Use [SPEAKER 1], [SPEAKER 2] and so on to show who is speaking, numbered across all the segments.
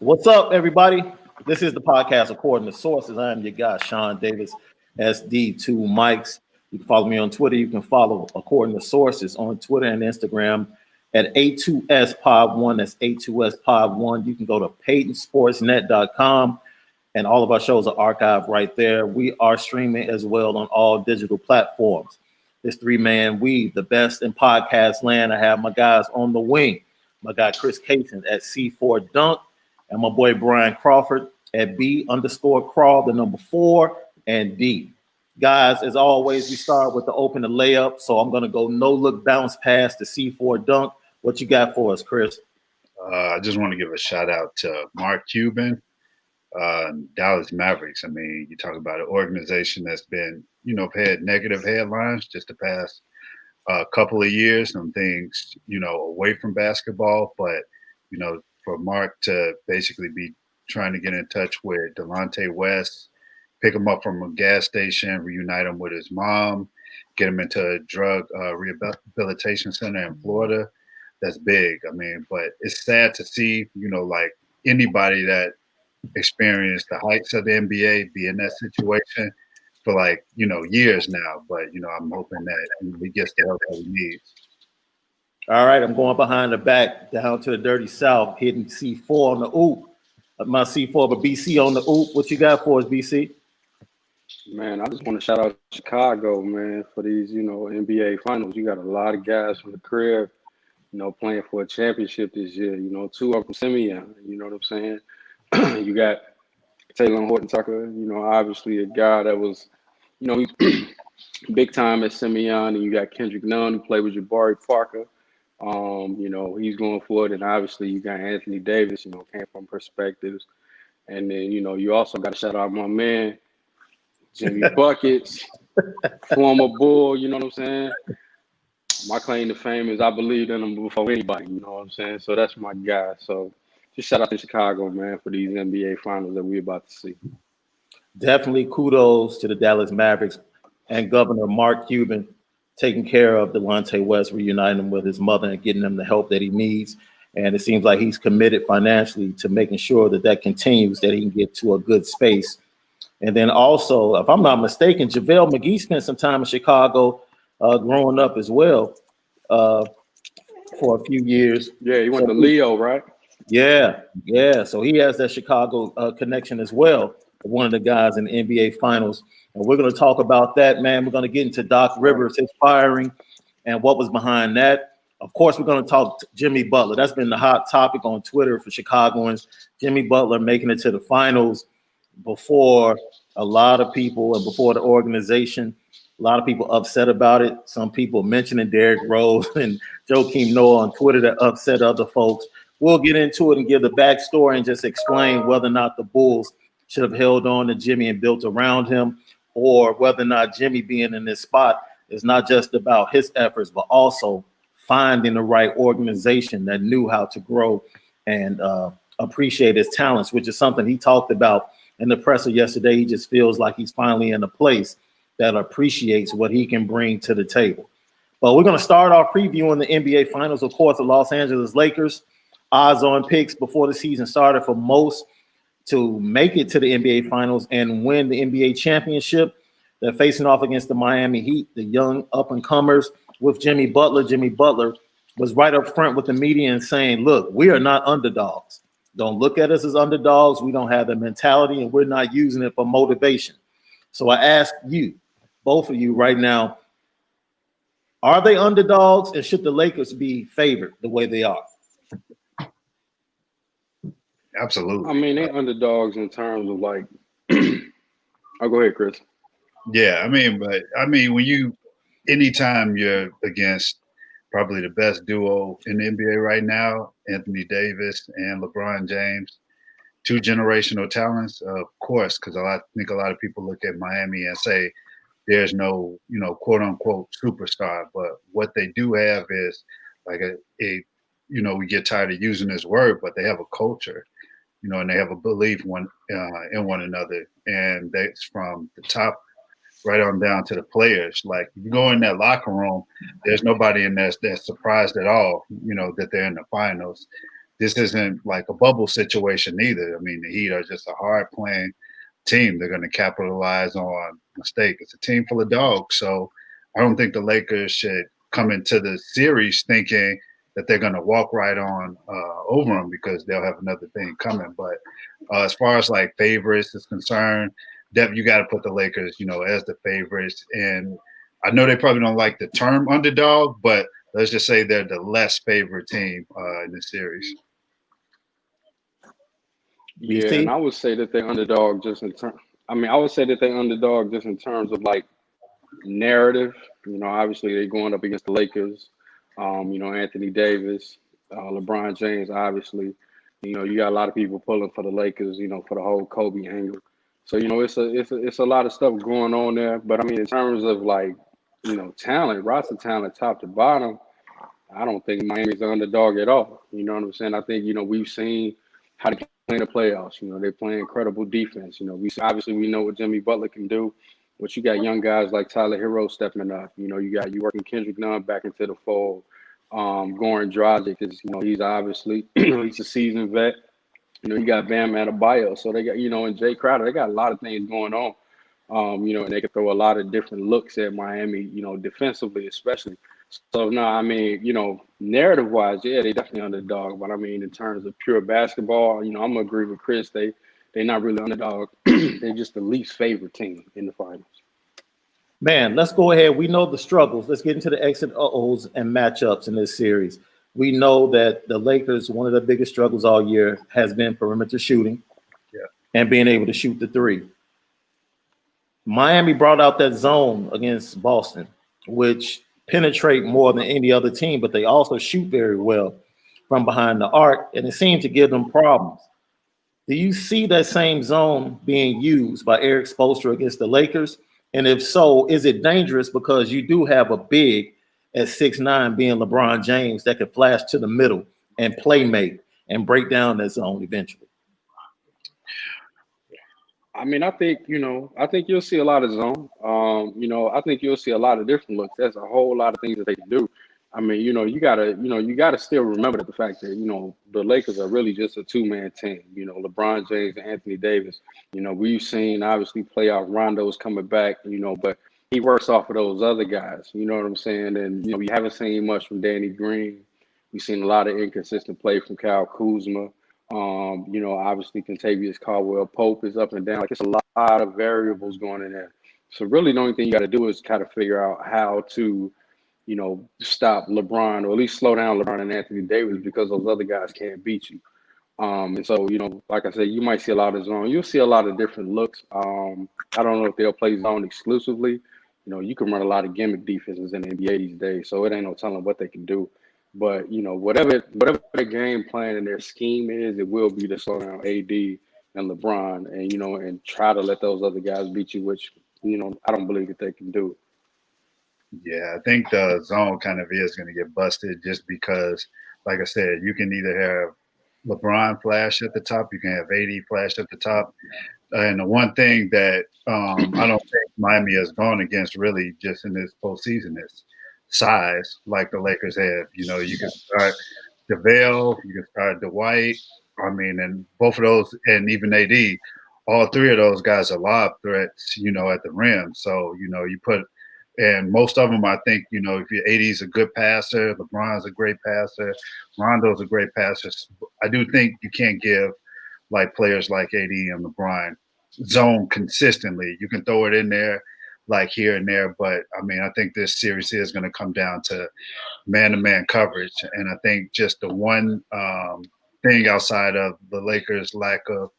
[SPEAKER 1] What's up, everybody? This is the podcast according to sources. I am your guy, Sean Davis, SD2 Mics. You can follow me on Twitter. You can follow according to sources on Twitter and Instagram at A2S Pod 1. That's A2S Pod 1. You can go to PeytonSportsNet.com, and all of our shows are archived right there. We are streaming as well on all digital platforms. This three-man weave, the best in podcast land. I have my guys on the wing. My guy Chris Cason at C4 Dunk, and my boy Brian Crawford at B_Crawl, the number 4 and D. Guys, as always, we start with the open the layup. So I'm going to go no look bounce pass to C4 Dunk. What you got for us, Chris?
[SPEAKER 2] I just want to give a shout out to Mark Cuban, Dallas Mavericks. I mean, you talk about an organization that's been, had negative headlines just the past couple of years, some things, away from basketball. But, for Mark to basically be trying to get in touch with Delonte West, pick him up from a gas station, reunite him with his mom, get him into a drug rehabilitation center in Florida. That's big. I mean, but it's sad to see, like anybody that experienced the heights of the NBA be in that situation for years now. But, I'm hoping that he gets the help that he needs.
[SPEAKER 1] All right, I'm going behind the back down to the dirty south, hitting C4 on the oop. My C4, but BC on the oop. What you got for us, BC?
[SPEAKER 3] Man, I just want to shout out Chicago, man, for these, NBA finals. You got a lot of guys from the crib, playing for a championship this year. 2 up from Simeon, you know what I'm saying? You got Taylor Horton Tucker, obviously a guy that was, he's big time at Simeon. And you got Kendrick Nunn, who played with Jabari Parker. He's going for it. And obviously you got Anthony Davis, came from perspectives. And then, you also got to shout out my man, Jimmy Buckets, former Bull, you know what I'm saying? My claim to fame is I believed in him before anybody, you know what I'm saying? So that's my guy. So just shout out to Chicago, man, for these NBA finals that we're about to see.
[SPEAKER 1] Definitely kudos to the Dallas Mavericks and Governor Mark Cuban taking care of Delonte West, reuniting him with his mother and getting him the help that he needs. And it seems like he's committed financially to making sure that continues, that he can get to a good space. And then also, if I'm not mistaken, JaVale McGee spent some time in Chicago growing up as well for a few years.
[SPEAKER 3] Yeah, he went to Leo, right?
[SPEAKER 1] Yeah. So he has that Chicago connection as well. One of the guys in the NBA Finals. And we're going to talk about that, man. We're going to get into Doc Rivers, his firing, and what was behind that. Of course, we're going to talk to Jimmy Butler. That's been the hot topic on Twitter for Chicagoans. Jimmy Butler making it to the finals before a lot of people and before the organization. A lot of people upset about it. Some people mentioning Derrick Rose and Joakim Noah on Twitter that upset other folks. We'll get into it and give the backstory and just explain whether or not the Bulls should have held on to Jimmy and built around him, or whether or not Jimmy being in this spot is not just about his efforts, but also finding the right organization that knew how to grow and appreciate his talents, which is something he talked about in the presser yesterday. He just feels like he's finally in a place that appreciates what he can bring to the table. But we're going to start our previewing the NBA Finals. Of course, the Los Angeles Lakers, odds-on picks before the season started for most to make it to the NBA Finals and win the NBA championship. They're facing off against the Miami Heat, the young up-and-comers with Jimmy Butler. Jimmy Butler was right up front with the media and saying, look, we are not underdogs. Don't look at us as underdogs. We don't have the mentality, and we're not using it for motivation. So I ask you, both of you right now, are they underdogs, and should the Lakers be favored the way they are?
[SPEAKER 2] Absolutely.
[SPEAKER 3] I mean, they're underdogs in terms of like I'll go ahead, Chris.
[SPEAKER 2] Yeah, when anytime you're against probably the best duo in the NBA right now, Anthony Davis and LeBron James, 2 generational talents, of course, because I think a lot of people look at Miami and say there's no, quote unquote superstar, but what they do have is like we get tired of using this word, but they have a culture. And they have a belief in one another. And that's from the top right on down to the players. Like, you go in that locker room, there's nobody in there that's surprised at all, that they're in the finals. this isn't like a bubble situation either. I mean, the Heat are just a hard playing team. They're going to capitalize on mistake. It's a team full of dogs. So I don't think the Lakers should come into the series thinking that they're going to walk right on over them because they'll have another thing coming. But as far as like favorites is concerned, you got to put the Lakers, as the favorites. And I know they probably don't like the term underdog, but let's just say they're the less favorite team in the series.
[SPEAKER 3] Yeah, and I would say that they're underdog just in terms. I mean, I would say that they're underdog just in terms of like narrative. Obviously they're going up against the Lakers. Anthony Davis, LeBron James, obviously. You got a lot of people pulling for the Lakers. For the whole Kobe angle. So it's a lot of stuff going on there. But I mean, in terms of like talent, roster talent, top to bottom, I don't think Miami's the underdog at all. You know what I'm saying? I think we've seen how they play in the playoffs. They play incredible defense. We know what Jimmy Butler can do. But you got young guys like Tyler Hero stepping up. You working Kendrick Nunn back into the fold. Goran Dragic is, he's obviously he's a seasoned vet. You got Bam Adebayo. So they got, and Jay Crowder. They got a lot of things going on. And they can throw a lot of different looks at Miami, defensively especially. So no, I mean, narrative wise, yeah, they definitely underdog. But I mean, in terms of pure basketball, I'm gonna agree with Chris. They're not really underdog. They're just the least favorite team in the finals.
[SPEAKER 1] Man, let's go ahead. We know the struggles. Let's get into the X and O's and matchups in this series. We know that the Lakers, one of the biggest struggles all year has been perimeter shooting and being able to shoot the three. Miami brought out that zone against Boston, which penetrate more than any other team, but they also shoot very well from behind the arc, and it seemed to give them problems. Do you see that same zone being used by Eric Spoelstra against the Lakers? And if so, is it dangerous because you do have a big at 6'9", being LeBron James, that could flash to the middle and play make and break down that zone eventually?
[SPEAKER 3] I mean, I think you'll see a lot of zone. I think you'll see a lot of different looks. There's a whole lot of things that they can do. I mean, you gotta still remember the fact that the Lakers are really just a two-man team. LeBron James and Anthony Davis. We've seen obviously playoff Rondo's coming back. But he works off of those other guys. You know what I'm saying? And we haven't seen much from Danny Green. We've seen a lot of inconsistent play from Kyle Kuzma. Obviously Contavious Caldwell Pope is up and down. Like it's a lot of variables going in there. So really the only thing you got to do is kind of figure out how to, stop LeBron or at least slow down LeBron and Anthony Davis because those other guys can't beat you. And so, like I said, you might see a lot of zone. You'll see a lot of different looks. I don't know if they'll play zone exclusively. You can run a lot of gimmick defenses in the NBA these days, so it ain't no telling what they can do. But whatever the game plan and their scheme is, it will be to slow down AD and LeBron, and and try to let those other guys beat you, which I don't believe that they can do.
[SPEAKER 2] Yeah, I think the zone kind of is going to get busted just because, like I said, you can either have LeBron flash at the top, you can have AD flash at the top, and the one thing that I don't think Miami has gone against really just in this postseason is size, like the Lakers have. You can start JaVale, you can start Dwight. I mean, and both of those, and even AD, all three of those guys are lob threats, at the rim. So, you put, and most of them, I think, if your AD is a good passer, LeBron's a great passer, Rondo's a great passer. I do think you can't give like players like AD and LeBron zone consistently. You can throw it in there like here and there, but I mean, I think this series is going to come down to man-to-man coverage, and I think just the one thing outside of the Lakers' lack of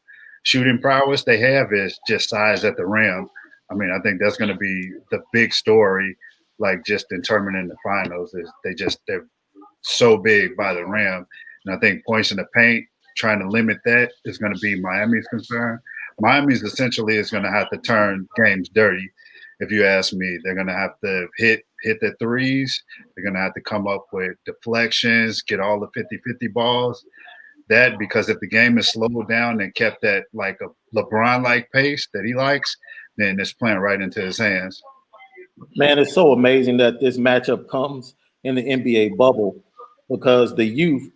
[SPEAKER 2] shooting prowess they have is just size at the rim. I mean, I think that's going to be the big story, like just determining the finals is they're so big by the rim, and I think points in the paint, trying to limit that is going to be Miami's concern. Miami's essentially is going to have to turn games dirty. If you ask me, they're going to have to hit the threes. They're going to have to come up with deflections, get all the 50-50 balls. That because if the game is slowed down and kept at like a LeBron-like pace that he likes, then it's playing right into his hands.
[SPEAKER 1] Man, it's so amazing that this matchup comes in the NBA bubble because the youth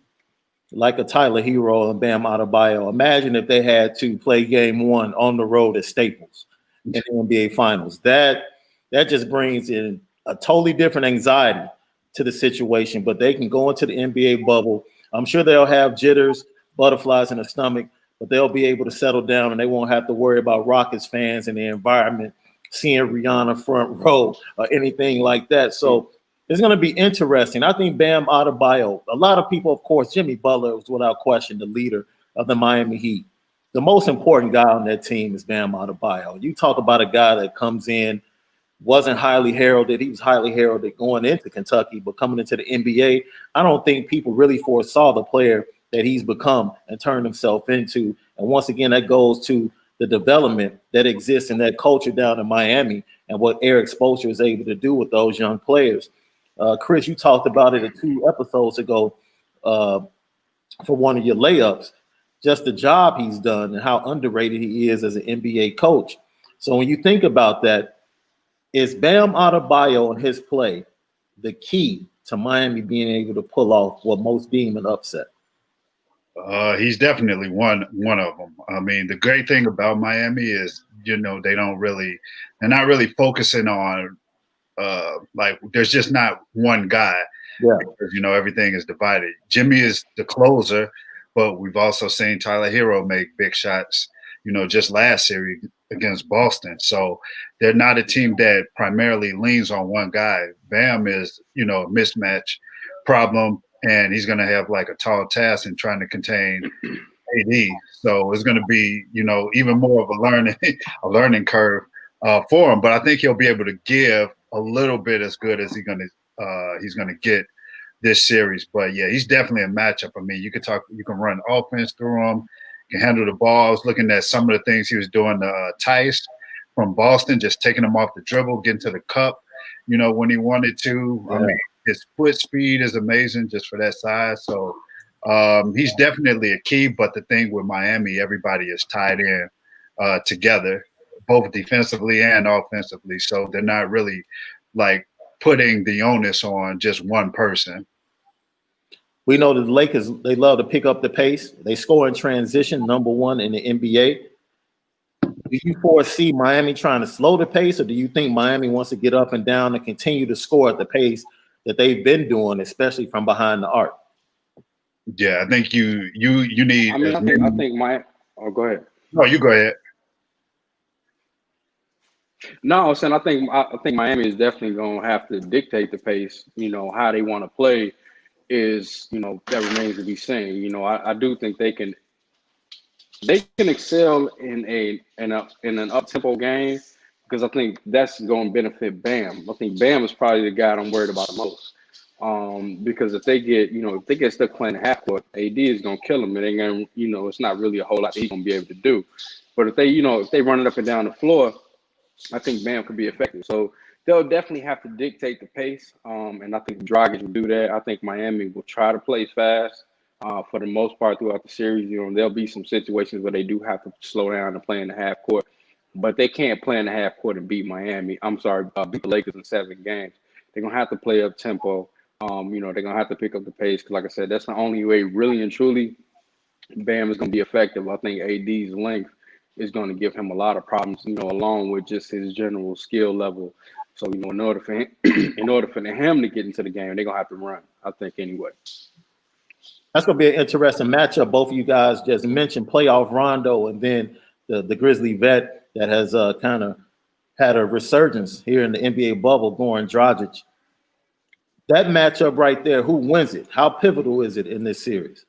[SPEAKER 1] like a Tyler Hero and Bam Adebayo. Imagine if they had to play game one on the road at Staples in the NBA Finals. That just brings in a totally different anxiety to the situation. But they can go into the NBA bubble. I'm sure they'll have jitters, butterflies in the stomach, but they'll be able to settle down and they won't have to worry about Rockets fans and the environment, seeing Rihanna front row or anything like that. So it's going to be interesting. I think Bam Adebayo, a lot of people, of course, Jimmy Butler was without question the leader of the Miami Heat. The most important guy on that team is Bam Adebayo. You talk about a guy that comes in, wasn't highly heralded. He was highly heralded going into Kentucky, but coming into the NBA, I don't think people really foresaw the player that he's become and turned himself into. And once again, that goes to the development that exists in that culture down in Miami and what Eric Spoelstra is able to do with those young players. Chris, you talked about it 2 episodes ago for one of your layups, just the job he's done and how underrated he is as an NBA coach. So when you think about that, is Bam Adebayo and his play the key to Miami being able to pull off what most deem an upset?
[SPEAKER 2] He's definitely one of them. I mean, the great thing about Miami is, they're not really focusing on like there's just not one guy.
[SPEAKER 1] Yeah.
[SPEAKER 2] Because, everything is divided. Jimmy is the closer, but we've also seen Tyler Hero make big shots, just last series against Boston. So they're not a team that primarily leans on one guy. Bam is, a mismatch problem, and he's going to have like a tall task in trying to contain AD. So it's going to be, even more of a learning curve for him. But I think he'll be able to give a little bit as good as he's going to get this series. But yeah, he's definitely a matchup. I mean, you can run offense through him, can handle the ball. I was looking at some of the things he was doing to Tice from Boston, just taking him off the dribble, getting to the cup, when he wanted to.
[SPEAKER 1] Yeah.
[SPEAKER 2] I mean, his foot speed is amazing just for that size. So he's definitely a key. But the thing with Miami, everybody is tied in together, both defensively and offensively. So they're not really like putting the onus on just one person.
[SPEAKER 1] We know that the Lakers, they love to pick up the pace. They score in transition, number one in the NBA. Do you foresee Miami trying to slow the pace, or do you think Miami wants to get up and down and continue to score at the pace that they've been doing, especially from behind the arc?
[SPEAKER 2] Yeah, I think you need.
[SPEAKER 3] I mean, I think my. Oh, go ahead.
[SPEAKER 2] No, you go ahead.
[SPEAKER 3] No, I'm saying I think Miami is definitely going to have to dictate the pace. How they want to play is that remains to be seen. I do think they can excel in an up tempo game, because I think that's going to benefit Bam. I think Bam is probably the guy I'm worried about the most. Because if they get stuck playing half court, AD is gonna kill them, and they're gonna, it's not really a whole lot that he's gonna be able to do. But if they run it up and down the floor, I think Bam could be effective. So they'll definitely have to dictate the pace. And I think Dragic will do that. I think Miami will try to play fast for the most part throughout the series. There'll be some situations where they do have to slow down and play in the half court, but they can't play in the half court and beat Miami. Beat the Lakers in 7 games. They're gonna have to play up tempo. They're gonna have to pick up the pace, because, like I said, that's the only way, really and truly, Bam is gonna be effective. I think AD's length is gonna give him a lot of problems, along with just his general skill level. So, in order for him, to get into the game, they're gonna have to run, I think, anyway.
[SPEAKER 1] That's going to be an interesting matchup. Both of you guys just mentioned playoff Rondo, and then the Grizzly vet that has kind of had a resurgence here in the NBA bubble, Goran Dragic. That matchup right there, who wins it? How pivotal is it in this series?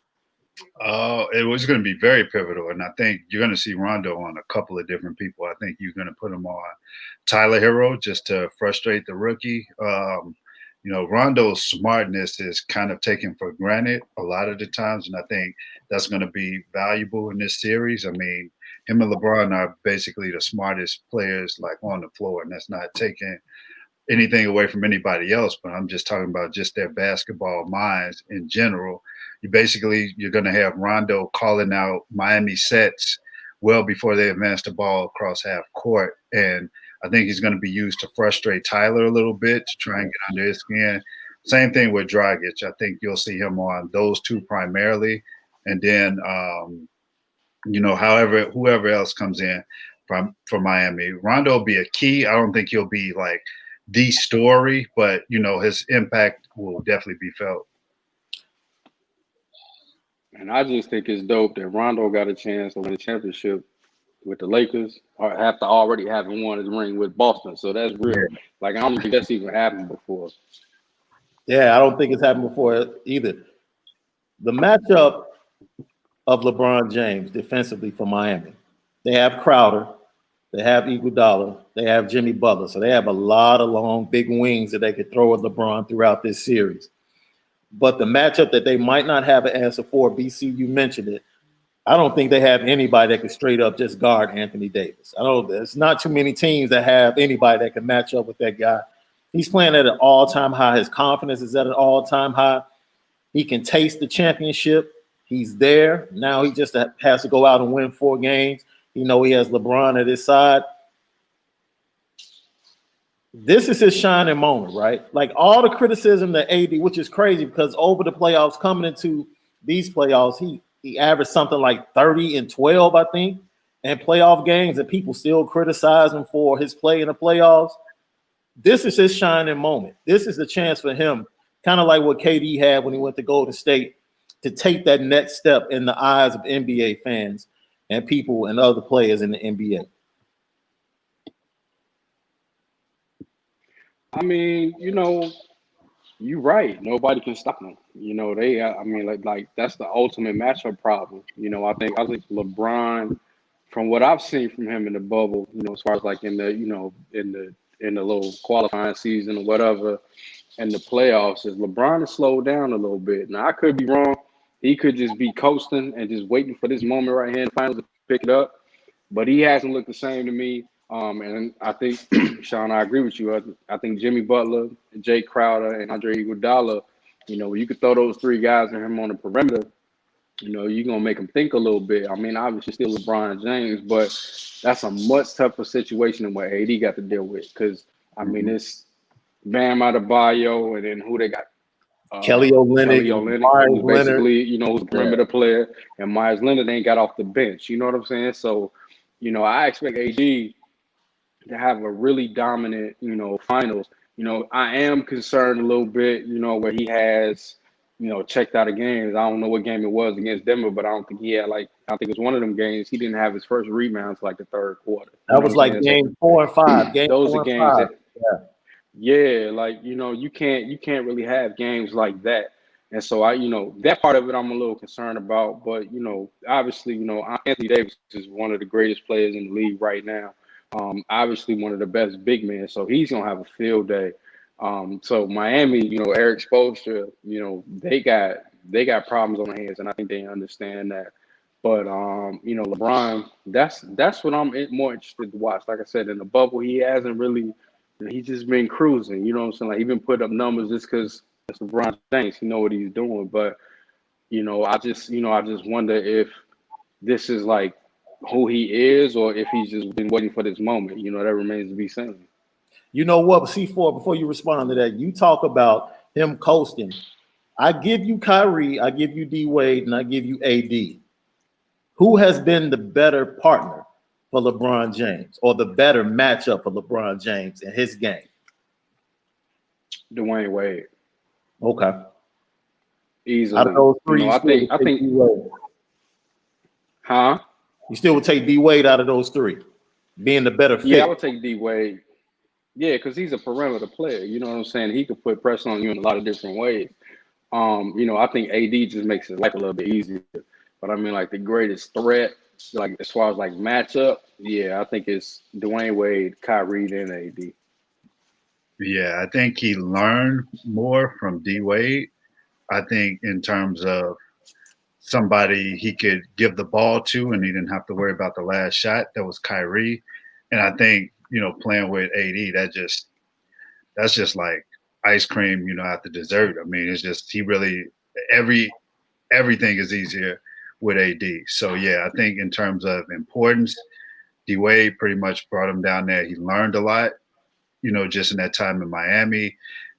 [SPEAKER 2] It was going to be very pivotal, and I think you're going to see Rondo on a couple of different people. I think you're going to put him on Tyler Hero just to frustrate the rookie. Rondo's smartness is kind of taken for granted a lot of the times, and I think that's going to be valuable in this series. I mean, him and LeBron are basically the smartest players like on the floor, and that's not taking anything away from anybody else, but I'm just talking about just their basketball minds in general. You're going to have Rondo calling out Miami sets well before they advance the ball across half court. And I think he's going to be used to frustrate Tyler a little bit, to try and get under his skin. Same thing with Dragic. I think you'll see him on those two primarily. and then however whoever else comes in from Miami, Rondo will be a key. I don't think he'll be like the story, but his impact will definitely be felt.
[SPEAKER 3] And I just think it's dope that Rondo got a chance to win a championship with the Lakers, or after already having won his ring with Boston. So that's real. Like, I don't think that's even happened before.
[SPEAKER 1] Yeah, I don't think it's happened before either. The matchup of LeBron James defensively for Miami, they have Crowder, they have Iguodala, they have Jimmy Butler. So they have a lot of long, big wings that they could throw at LeBron throughout this series. But the matchup that they might not have an answer for, BC, you mentioned it. I don't think they have anybody that could straight up just guard Anthony Davis. I don't. There's not too many teams that have anybody that can match up with that guy. He's playing at an all-time high. His confidence is at an all-time high. He can taste the championship. He's there. Now he just has to go out and win 4 games. He has LeBron at his side. This is his shining moment, right? Like all the criticism that AD, which is crazy because over the playoffs, coming into these playoffs, he averaged something like 30 and 12, I think, in playoff games, and people still criticize him for his play in the playoffs. This is his shining moment. This is the chance for him, kind of like what KD had when he went to Golden State, to take that next step in the eyes of NBA fans and people and other players in the NBA.
[SPEAKER 3] I mean, you're right. Nobody can stop them. Like that's the ultimate matchup problem. I think LeBron, from what I've seen from him in the bubble, as far as like in the little qualifying season or whatever, and the playoffs, is LeBron has slowed down a little bit. Now I could be wrong. He could just be coasting and just waiting for this moment right here in the finals to pick it up. But he hasn't looked the same to me. And I think, Sean, I agree with you. I think Jimmy Butler, Jay Crowder, and Andre Iguodala, you could throw those 3 guys and him on the perimeter, you're going to make him think a little bit. I mean, obviously still LeBron James, but that's a much tougher situation than what AD got to deal with. Because, I mean, it's Bam Adebayo, and then who they got?
[SPEAKER 1] Kelly Olynyk,
[SPEAKER 3] who's basically, who's a perimeter player, and Myers Leonard ain't got off the bench. You know what I'm saying? So, I expect AD to have a really dominant, finals. I am concerned a little bit, where he has, checked out of games. I don't know what game it was against Denver, but I don't think he had I think it was one of them games. He didn't have his first rebound until like the 3rd quarter.
[SPEAKER 1] That was like game 4 and 5.
[SPEAKER 3] Those are games that,
[SPEAKER 1] yeah.
[SPEAKER 3] you can't really have games like that. And so that part of it I'm a little concerned about. But, obviously, Anthony Davis is one of the greatest players in the league right now. Obviously one of the best big men, so he's gonna have a field day. So Miami, Eric Spoelstra, they got problems on their hands, and I think they understand that. But LeBron, that's what I'm more interested to watch. Like I said, in the bubble, he hasn't really, he's just been cruising. You know what I'm saying? Like, he's been putting up numbers just because it's LeBron James. He know what he's doing. But I just wonder if this is like who he is, or if he's just been waiting for this moment. That remains to be seen.
[SPEAKER 1] You know what, C4, before you respond to that, you talk about him coasting. I give you Kyrie, I give you D Wade, and I give you AD. Who has been the better partner for LeBron James, or the better matchup for LeBron James in his game?
[SPEAKER 3] Dwayne Wade.
[SPEAKER 1] Okay.
[SPEAKER 3] Easily.
[SPEAKER 1] Out of those 3,
[SPEAKER 3] I think
[SPEAKER 1] D-Wade.
[SPEAKER 3] Huh?
[SPEAKER 1] You still would take D Wade out of those 3, being the better fit.
[SPEAKER 3] Yeah, I would take D Wade. Yeah, because he's a perimeter player. You know what I'm saying? He could put pressure on you in a lot of different ways. I think AD just makes his life a little bit easier. But I mean, like, the greatest threat, like as far as like matchup, yeah, I think it's Dwayne Wade, Kyrie, and AD.
[SPEAKER 2] Yeah, I think he learned more from D Wade. I think in terms of somebody he could give the ball to and he didn't have to worry about the last shot, that was Kyrie. And I think, playing with AD, that's just like ice cream, after dessert. I mean, it's just everything is easier with AD. So yeah, I think in terms of importance, D Wade pretty much brought him down there. He learned a lot, just in that time in Miami. In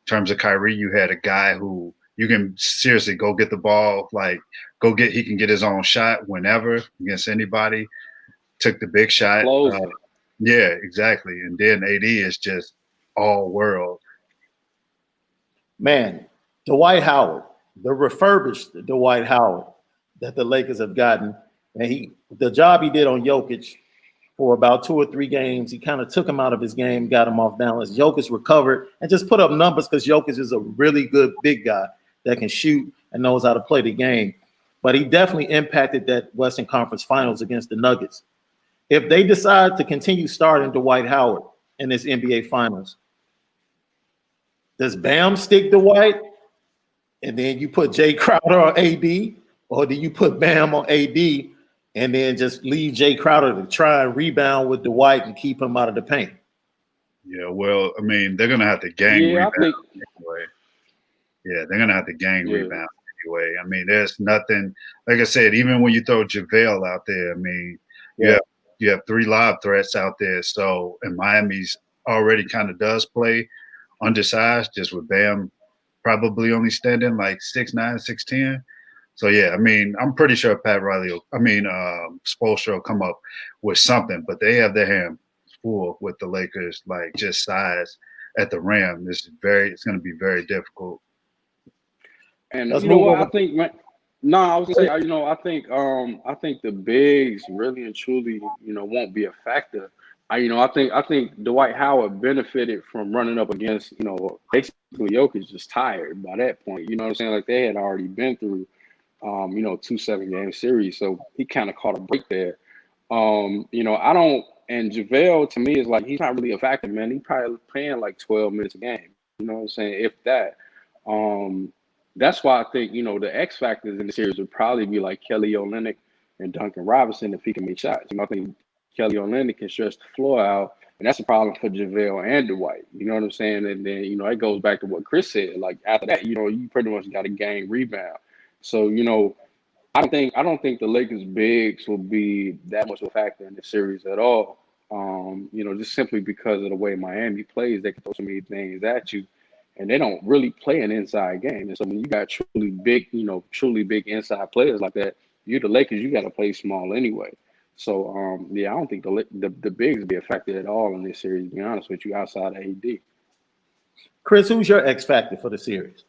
[SPEAKER 2] terms of Kyrie, you had a guy who you can seriously go get the ball, like he can get his own shot whenever against anybody. Took the big shot.
[SPEAKER 3] Closer.
[SPEAKER 2] Yeah, exactly. And then AD is just all world.
[SPEAKER 1] Man, Dwight Howard, the refurbished Dwight Howard that the Lakers have gotten, and the job he did on Jokic for about 2 or 3 games, he kind of took him out of his game, got him off balance. Jokic recovered and just put up numbers because Jokic is a really good big guy that can shoot and knows how to play the game. But he definitely impacted that Western Conference Finals against the Nuggets. If they decide to continue starting Dwight Howard in this NBA Finals, does Bam stick Dwight and then you put Jay Crowder on AD, or do you put Bam on AD and then just leave Jay Crowder to try and rebound with Dwight and keep him out of the paint?
[SPEAKER 2] Yeah, well, I mean, they're gonna have to gang rebound anyway. Yeah, they're gonna have to gang rebound anyway. I mean, there's nothing, like I said, even when you throw JaVale out there, I mean, you have 3 lob threats out there. So, and Miami's already kind of does play undersized, just with Bam probably only standing like 6'9", 6'10". So yeah, I mean, I'm pretty sure Spoelstra will come up with something, but they have their hands full with the Lakers, like just size at the rim. It's going to be very difficult.
[SPEAKER 3] And you know what I think, man. No, I was gonna say, I think the bigs really and truly, won't be a factor. I think Dwight Howard benefited from running up against, basically Jokic just tired by that point. You know what I'm saying? Like they had already been through, 2 7-game series, so he kind of caught a break there. I don't. And JaVale to me is like he's not really a factor, man. He's probably playing like 12 minutes a game. You know what I'm saying? If that. That's why I think, the X factors in the series would probably be like Kelly Olynyk and Duncan Robinson if he can make shots. I think Kelly Olynyk can stretch the floor out, and that's a problem for JaVale and Dwight. You know what I'm saying? And then, it goes back to what Chris said. Like after that, you pretty much got a gang rebound. So, I don't think the Lakers bigs will be that much of a factor in the series at all. Just simply because of the way Miami plays, they can throw so many things at you. And they don't really play an inside game. And so when you got truly big inside players like that, you're the Lakers, you got to play small anyway. So, I don't think the bigs will be affected at all in this series, to be honest with you, outside of AD.
[SPEAKER 1] Chris, who's your X factor for the series?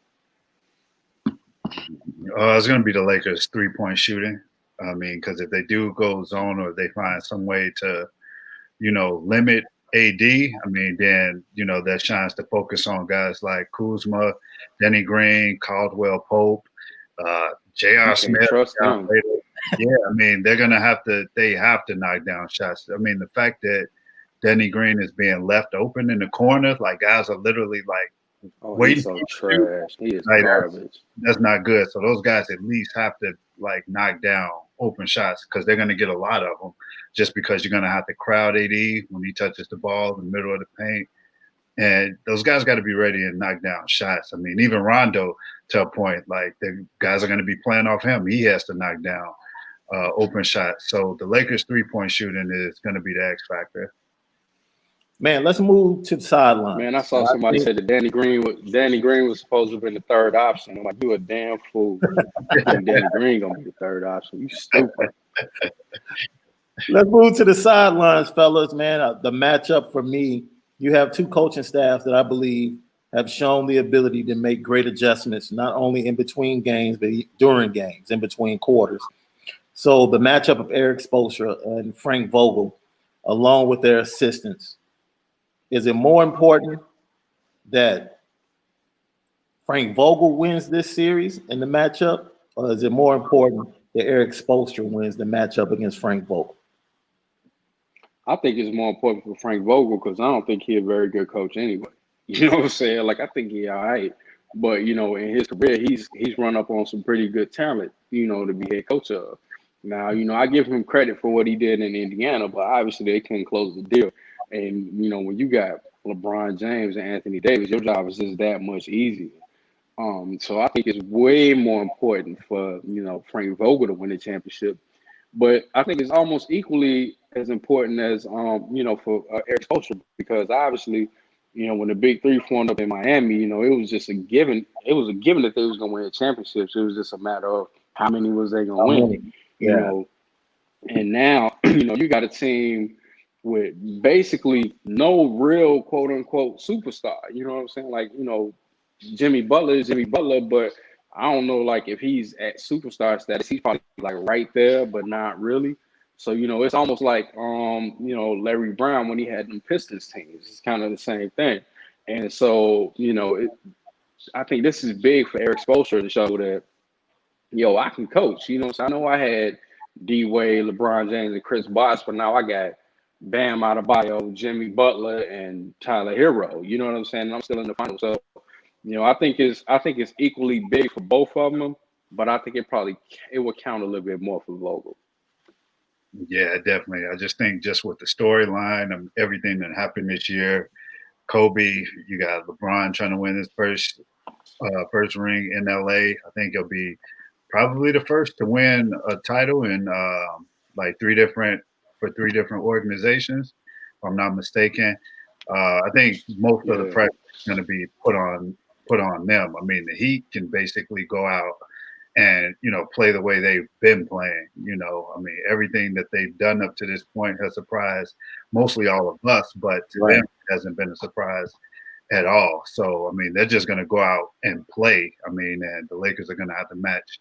[SPEAKER 2] It's going to be the Lakers' 3-point shooting. I mean, because if they do go zone or they find some way to, limit AD, I mean, then, that shines to focus on guys like Kuzma, Denny Green, Caldwell Pope, J.R. Smith. Yeah, I mean, they have to knock down shots. I mean, the fact that Denny Green is being left open in the corner, like guys are literally like waiting.
[SPEAKER 3] He's so trash. He is garbage.
[SPEAKER 2] That's not good. So those guys at least have to like knock down open shots because they're going to get a lot of them just because you're going to have to crowd AD when he touches the ball in the middle of the paint. And those guys got to be ready and knock down shots. I mean, even Rondo to a point, like the guys are going to be playing off him. He has to knock down open shots. So the Lakers 3-point shooting is going to be the X factor. Man,
[SPEAKER 1] let's move to the sideline.
[SPEAKER 3] Man, I saw somebody say that Danny Green was supposed to have been the third option. I'm like, you a damn fool. I think Danny Green gonna be the third option. You stupid.
[SPEAKER 1] Let's move to the sidelines, fellas. Man, the matchup for me, you have 2 coaching staffs that I believe have shown the ability to make great adjustments, not only in between games, but during games, in between quarters. So the matchup of Eric Spoelstra and Frank Vogel, along with their assistants, is it more important that Frank Vogel wins this series in the matchup, or is it more important that Eric Spoelstra wins the matchup against Frank Vogel?
[SPEAKER 3] I think it's more important for Frank Vogel because I don't think he's a very good coach anyway. You know what I'm saying? Like I think he's all right, but in his career, he's run up on some pretty good talent, to be head coach of. Now, I give him credit for what he did in Indiana, but obviously they couldn't close the deal. And, when you got LeBron James and Anthony Davis, your job is just that much easier. So I think it's way more important for, Frank Vogel to win the championship. But I think it's almost equally as important as, for Eric Spoelstra, because obviously, when the Big Three formed up in Miami, it was just a given. It was a given that they was going to win championships. It was just a matter of how many was they gonna
[SPEAKER 1] How
[SPEAKER 3] win?
[SPEAKER 1] many?
[SPEAKER 3] You
[SPEAKER 1] Yeah.
[SPEAKER 3] know, and now you got a team with basically no real quote unquote superstar. You know what I'm saying? Like Jimmy Butler is Jimmy Butler, but I don't know like if he's at superstar status. He's probably like right there, but not really. So it's almost like Larry Brown when he had them Pistons teams. It's kind of the same thing. And so I think this is big for Eric Spoelstra to show that I can coach. So I know I had D Wade, LeBron James, and Chris Bosh, but now I got Bam Adebayo, Jimmy Butler, and Tyler Hero. You know what I'm saying? And I'm still in the finals. So I think it's equally big for both of them, but I think it would count a little bit more for Vogel.
[SPEAKER 2] Yeah, definitely. I just think just with the storyline of everything that happened this year, Kobe, you got LeBron trying to win his first ring in LA. I think he'll be probably the first to win a title in like three different organizations, if I'm not mistaken. I think most of the pressure is going to be put on them. I mean, the Heat can basically go out and play the way they've been playing. I mean, everything that they've done up to this point has surprised mostly all of us, but to them it hasn't been a surprise at all. So I mean, they're just going to go out and play. I mean, and the Lakers are going to have to match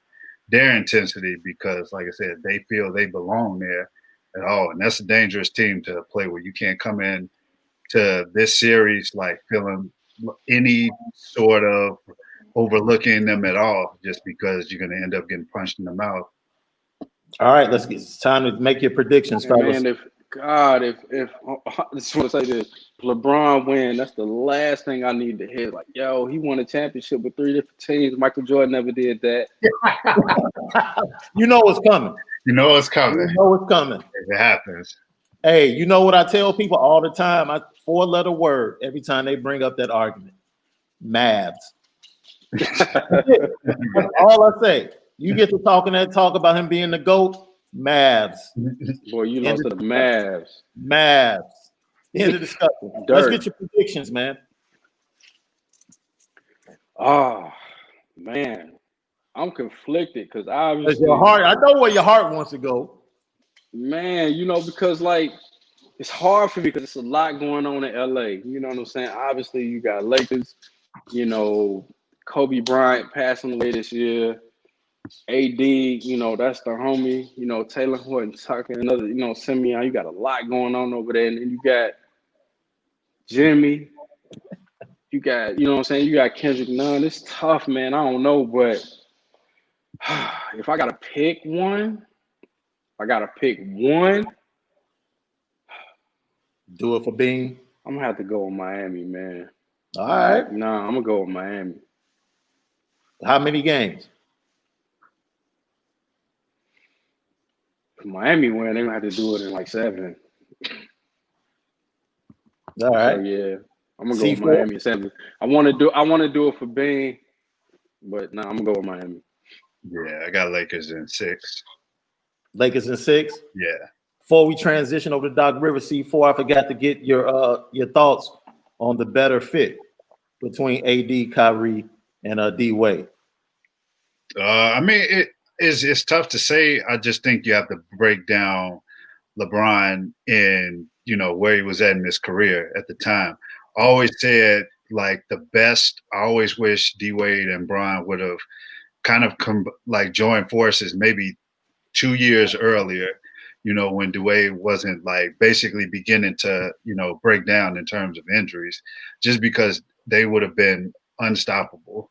[SPEAKER 2] their intensity because, like I said, they feel they belong there at all, and that's a dangerous team to play with. You can't come in to this series like feeling any sort of overlooking them at all just because you're going to end up getting punched in the mouth.
[SPEAKER 1] All right, it's time to make your predictions, fellas.
[SPEAKER 3] Man, if I just want to say this, LeBron win, that's the last thing I need to hear. Like, yo, he won a championship with 3 different teams. Michael Jordan never did that.
[SPEAKER 1] You know it's coming.
[SPEAKER 2] You know it's coming.
[SPEAKER 1] You know it's coming.
[SPEAKER 2] It happens.
[SPEAKER 1] Hey, you know what I tell people all the time? 4-letter word every time they bring up that argument. Mavs. That's all I say. You get to talking that talk about him being the GOAT, Mavs.
[SPEAKER 3] Boy, you lost to the Mavs.
[SPEAKER 1] Mavs. End of discussion. Let's get your predictions, man.
[SPEAKER 3] Oh, man. I'm conflicted because obviously
[SPEAKER 1] your heart. I know where your heart wants to go.
[SPEAKER 3] Man, because like it's hard for me because it's a lot going on in LA. You know what I'm saying? Obviously, you got Lakers, Kobe Bryant passing away this year. AD, that's the homie. Taylor Horton Tucker, another, Simeon. You got a lot going on over there. And then you got Jimmy. You got, what I'm saying? You got Kendrick Nunn. It's tough, man. I don't know, but if I got to pick one,
[SPEAKER 1] do it for Bean.
[SPEAKER 3] I'm gonna have to go with Miami, man.
[SPEAKER 1] All right.
[SPEAKER 3] Nah, I'm gonna go with Miami.
[SPEAKER 1] How many games?
[SPEAKER 3] If Miami win, they're gonna have to do it in like 7.
[SPEAKER 1] All right.
[SPEAKER 3] So yeah, I'm gonna go with Miami in 7. I want to do it for Bean, but nah, I'm gonna go with Miami.
[SPEAKER 2] Yeah, I got Lakers in 6.
[SPEAKER 1] Lakers in 6?
[SPEAKER 2] Yeah.
[SPEAKER 1] Before we transition over to Doc Rivers, C4, I forgot to get your thoughts on the better fit between AD, Kyrie, and D Wade.
[SPEAKER 2] I mean, it's tough to say. I just think you have to break down LeBron in where he was at in his career at the time. I always said like the best. I always wish D Wade and Bron would have kind of joined forces maybe 2 years earlier. When Dwayne wasn't like basically beginning to, break down in terms of injuries, just because they would have been unstoppable.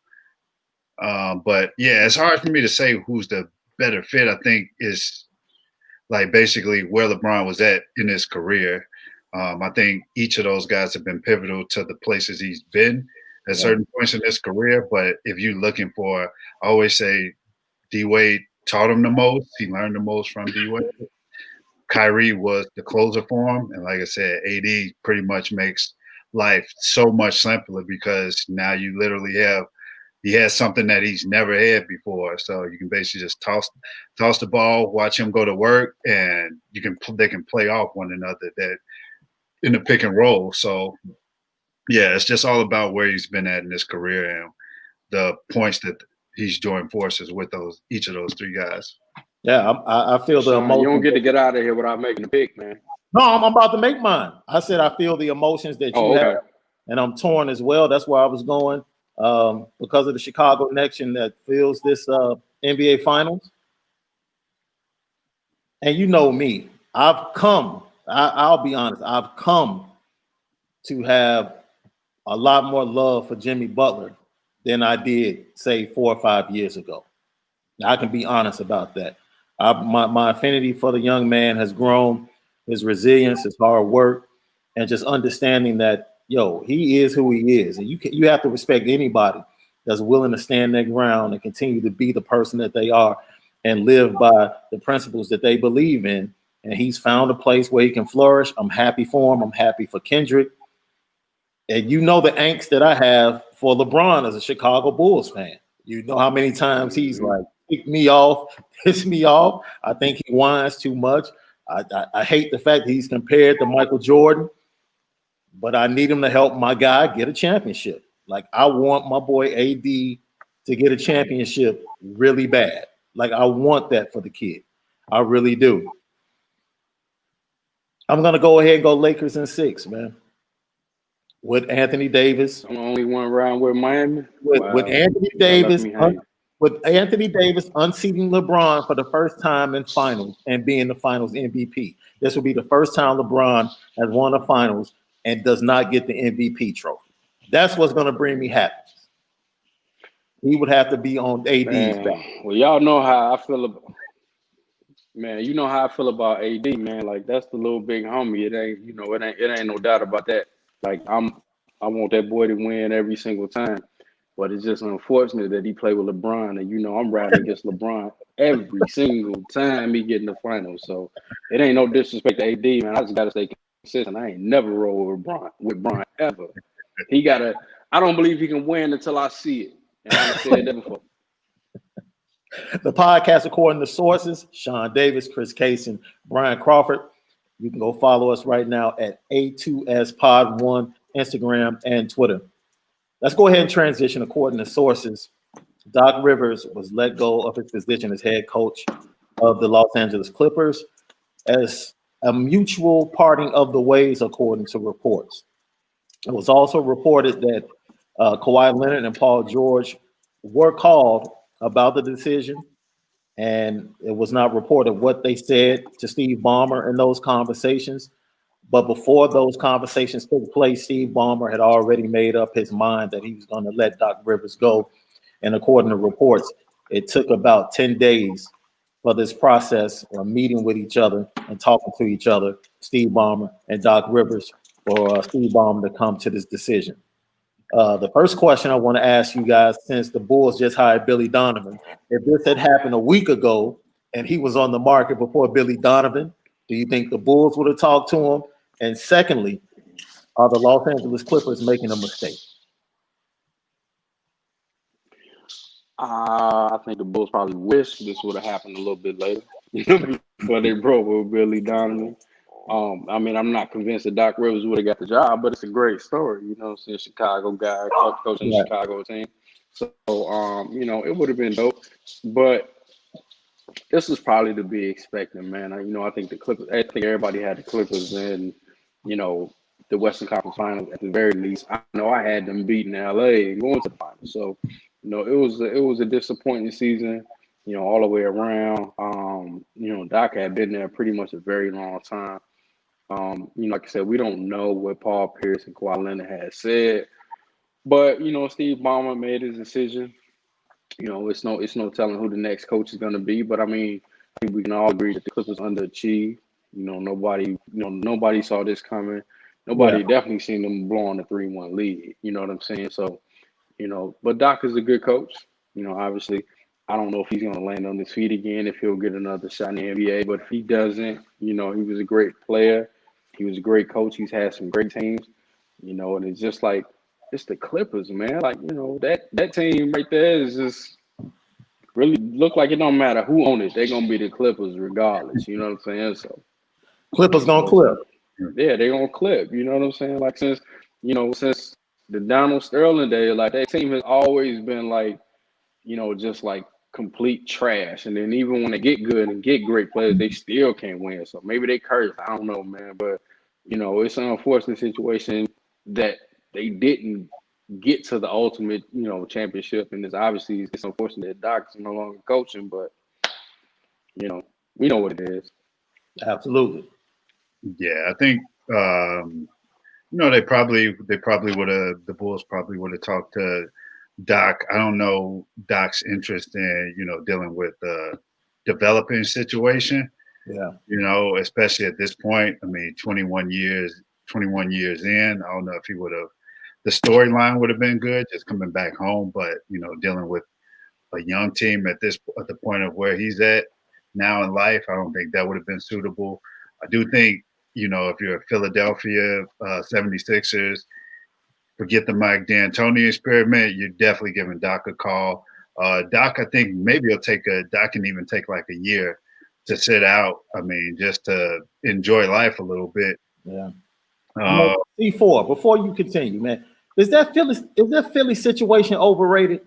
[SPEAKER 2] But yeah, it's hard for me to say who's the better fit. I think is like basically where LeBron was at in his career. I think each of those guys have been pivotal to the places he's been at certain points in his career. But if you're looking for, I always say D Wade taught him the most. He learned the most from D Wade. Kyrie was the closer for him. And like I said, AD pretty much makes life so much simpler because now you literally he has something that he's never had before. So you can basically just toss the ball, watch him go to work, and they can play off one another that in the pick and roll. So yeah, it's just all about where he's been at in his career and the points that he's joined forces with each of those three guys.
[SPEAKER 1] Yeah, I feel the
[SPEAKER 3] Sean,
[SPEAKER 1] emotions.
[SPEAKER 3] you don't get out of here without making a pick, man.
[SPEAKER 1] No, I'm about to make mine. I said I feel the emotions that you have, and I'm torn as well. That's where I was going because of the Chicago connection that fills this NBA Finals. And you know me, I'll be honest, I've come to have a lot more love for Jimmy Butler than I did, say, 4 or 5 years ago. Now, I can be honest about that. My affinity for the young man has grown, his resilience, his hard work, and just understanding that, he is who he is. And you have to respect anybody that's willing to stand their ground and continue to be the person that they are and live by the principles that they believe in. And he's found a place where he can flourish. I'm happy for him. I'm happy for Kendrick. And you know the angst that I have for LeBron as a Chicago Bulls fan. You know how many times he's like, kick me off, piss me off. I think he whines too much. I hate the fact that he's compared to Michael Jordan, but I need him to help my guy get a championship. Like, I want my boy AD to get a championship really bad. Like, I want that for the kid. I really do. I'm going to go ahead and go Lakers in 6, man. With Anthony Davis.
[SPEAKER 3] I'm the only one around with Miami.
[SPEAKER 1] With Anthony Davis. With Anthony Davis unseating LeBron for the first time in finals and being the finals MVP. This will be the first time LeBron has won a finals and does not get the MVP trophy. That's what's going to bring me happiness. He would have to be on AD's back.
[SPEAKER 3] Well, y'all know how I feel about, man, you know how I feel about AD, man. Like, that's the little big homie. It ain't no doubt about that. Like, I want that boy to win every single time. But it's just unfortunate that he played with LeBron, and I'm riding against LeBron every single time he get in the finals. So it ain't no disrespect to AD, man. I just gotta stay consistent. I ain't never roll with Bron ever. I don't believe he can win until I see it. And I've said that before.
[SPEAKER 1] The podcast, according to sources, Sean Davis, Chris Kaysen, Brian Crawford. You can go follow us right now at A2S Pod 1, Instagram and Twitter. Let's go ahead and transition. According to sources, Doc Rivers was let go of his position as head coach of the Los Angeles Clippers as a mutual parting of the ways, according to reports. It was also reported that Kawhi Leonard and Paul George were called about the decision, and it was not reported what they said to Steve Ballmer in those conversations. But before those conversations took place, Steve Ballmer had already made up his mind that he was going to let Doc Rivers go. And according to reports, it took about 10 days for this process of meeting with each other and talking to each other, Steve Ballmer and Doc Rivers, for Steve Ballmer to come to this decision. The first question I want to ask you guys, since the Bulls just hired Billy Donovan, if this had happened a week ago and he was on the market before Billy Donovan, do you think the Bulls would have talked to him? And secondly, are the Los Angeles Clippers making a mistake?
[SPEAKER 3] I think the Bulls probably wish this would have happened a little bit later before they broke with Billy Donovan. I'm not convinced that Doc Rivers would have got the job, but it's a great story. Saying Chicago guy, coaching the Chicago team. So, it would have been dope. But this was probably to be expected, man. I think the Clippers. I think everybody had the Clippers in, the Western Conference Finals at the very least. I know I had them beating LA and going to the finals. So, it was a disappointing season, all the way around. Doc had been there pretty much a very long time. Like I said, we don't know what Paul Pierce and Kawhi Leonard had said, but Steve Ballmer made his decision. It's no telling who the next coach is going to be, but I think we can all agree that the Clippers underachieved. Nobody saw this coming. Nobody definitely seen them blowing a 3-1 lead. You know what I'm saying? So, but Doc is a good coach. Obviously, I don't know if he's going to land on his feet again, if he'll get another shot in the NBA, but if he doesn't, he was a great player. He was a great coach. He's had some great teams, and it's just like, it's the Clippers, man. Like, that team right there is just really look like it don't matter who owns it. They're going to be the Clippers regardless. You know what I'm saying? So
[SPEAKER 1] Clippers going to clip.
[SPEAKER 3] Yeah, they're going to clip. You know what I'm saying? Like, since the Donald Sterling days, like, that team has always been like just like complete trash. And then even when they get good and get great players, they still can't win. So maybe they cursed. I don't know, man. But it's an unfortunate situation that they didn't get to the ultimate, championship. And it's unfortunate that Doc's no longer coaching, but we know what it is.
[SPEAKER 1] Absolutely.
[SPEAKER 2] Yeah, I think they probably would have the Bulls probably would have talked to Doc. I don't know Doc's interest in dealing with the developing situation.
[SPEAKER 1] Yeah.
[SPEAKER 2] Especially at this point. I mean, 21 years in. I don't know if he would have. The storyline would have been good just coming back home, but dealing with a young team at the point of where he's at now in life, I don't think that would have been suitable. I do think if you're a Philadelphia 76ers, forget the Mike D'Antoni experiment. You're definitely giving Doc a call. Doc, I think maybe Doc can even take like a year to sit out. I mean, just to enjoy life a little bit.
[SPEAKER 1] Yeah. C4, before you continue, man, is that Philly situation overrated?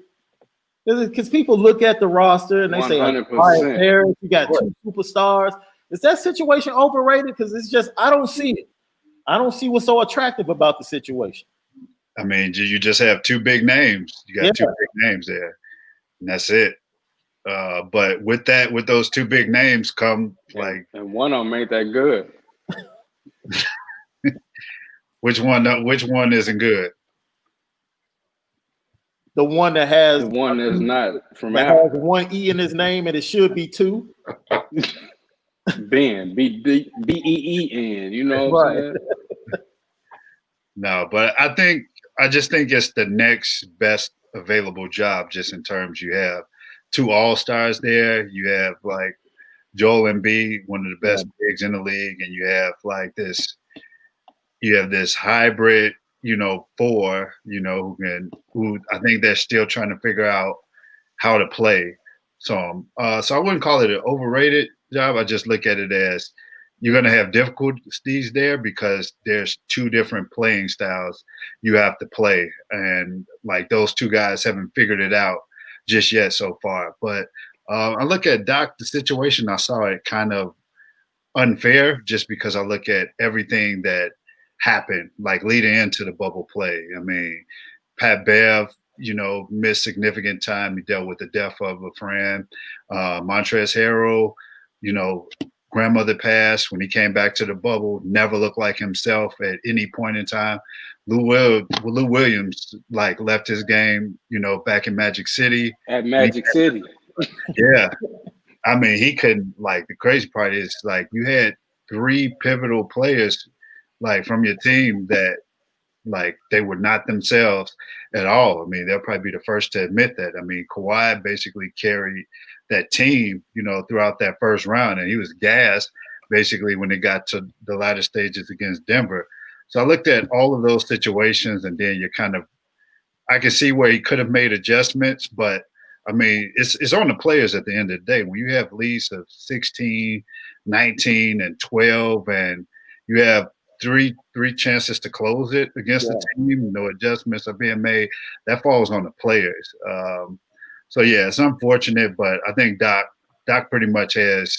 [SPEAKER 1] Because people look at the roster and they
[SPEAKER 3] 100%.
[SPEAKER 1] say, all right, Harris, you got two superstars. Is that situation overrated? Because it's just, I don't see it. I don't see what's so attractive about the situation.
[SPEAKER 2] I mean, you just have two big names. You got two big names there, and that's it. But with those two big names come
[SPEAKER 3] and one of them ain't that good.
[SPEAKER 2] Which one isn't good?
[SPEAKER 1] The one that has
[SPEAKER 3] the one that's not from
[SPEAKER 1] that has one E in his name and it should be two.
[SPEAKER 3] Ben, B-E-E-N, you know what I'm saying?
[SPEAKER 2] No, but I just think it's the next best available job, just in terms you have two all-stars there. You have like Joel Embiid, one of the best bigs in the league, and you have this hybrid, four, who I think they're still trying to figure out how to play. So I wouldn't call it an overrated job. I just look at it as you're going to have difficulties there because there's two different playing styles you have to play. And like those two guys haven't figured it out just yet so far. But I look at Doc, the situation, I saw it kind of unfair just because I look at everything that happened, like leading into the bubble play. I mean, Pat Bev, missed significant time. He dealt with the death of a friend. Montrezl Harrell, grandmother passed. When he came back to the bubble, never looked like himself at any point in time. Lou Williams left his game, back in Magic City.
[SPEAKER 3] At Magic City.
[SPEAKER 2] Yeah. I mean, he couldn't, the crazy part is, you had three pivotal players, from your team that, they were not themselves at all. I mean, they'll probably be the first to admit that. I mean, Kawhi basically carried that team, throughout that first round, and he was gassed basically when it got to the latter stages against Denver. So I looked at all of those situations, and then I can see where he could have made adjustments, but I mean, it's on the players at the end of the day. When you have leads of 16, 19, and 12, and you have three chances to close it against the team, no adjustments are being made, that falls on the players. So yeah, it's unfortunate, but I think Doc pretty much has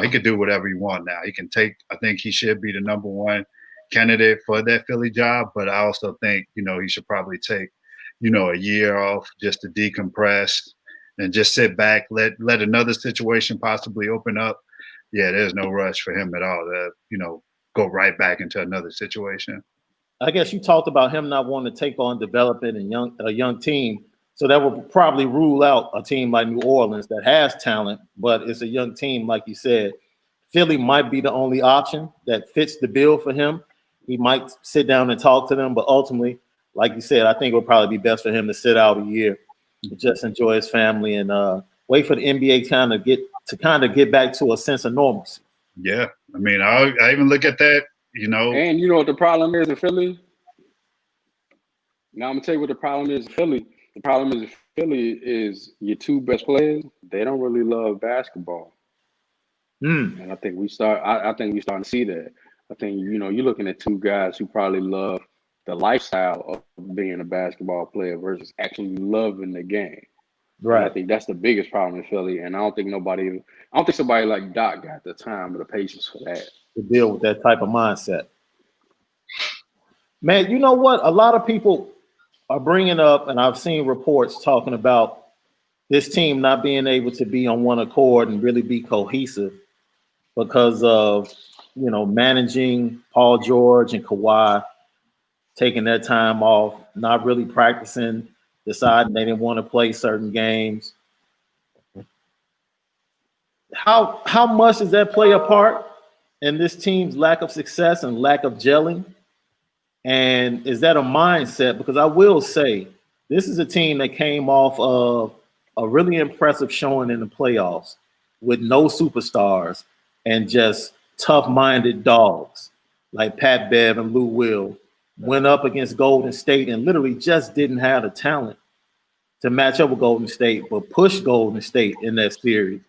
[SPEAKER 2] he could do whatever he wants now. I think he should be the number one candidate for that Philly job, but I also think, he should probably take, a year off just to decompress and just sit back, let another situation possibly open up. Yeah, there's no rush for him at all to, go right back into another situation.
[SPEAKER 1] I guess you talked about him not wanting to take on developing a young team. So that would probably rule out a team like New Orleans that has talent, but it's a young team, like you said. Philly might be the only option that fits the bill for him. He might sit down and talk to them, but ultimately, like you said, I think it would probably be best for him to sit out a year, just enjoy his family and wait for the NBA time to get back to a sense of normalcy.
[SPEAKER 2] Yeah, I mean, I even look at that,
[SPEAKER 3] And you know what the problem is in Philly? Now I'm gonna tell you what the problem is in Philly. The problem is in Philly is your two best players. They don't really love basketball, and I think I think we're starting to see that. I think you're looking at two guys who probably love the lifestyle of being a basketball player versus actually loving the game. And I
[SPEAKER 1] Right.
[SPEAKER 3] think that's the biggest problem in Philly. And I don't think somebody like Doc got the time or the patience for that.
[SPEAKER 1] To deal with that type of mindset. Man, you know what? A lot of people are bringing up, and I've seen reports talking about this team not being able to be on one accord and really be cohesive because of, managing Paul George and Kawhi taking that time off, not really practicing, deciding they didn't want to play certain games. How much does that play a part in this team's lack of success and lack of gelling? And is that a mindset? Because I will say this is a team that came off of a really impressive showing in the playoffs with no superstars and just tough-minded dogs like Pat Bev and Lou Will went up against Golden State and literally just didn't have the talent to match up with Golden State, but pushed Golden State in that series.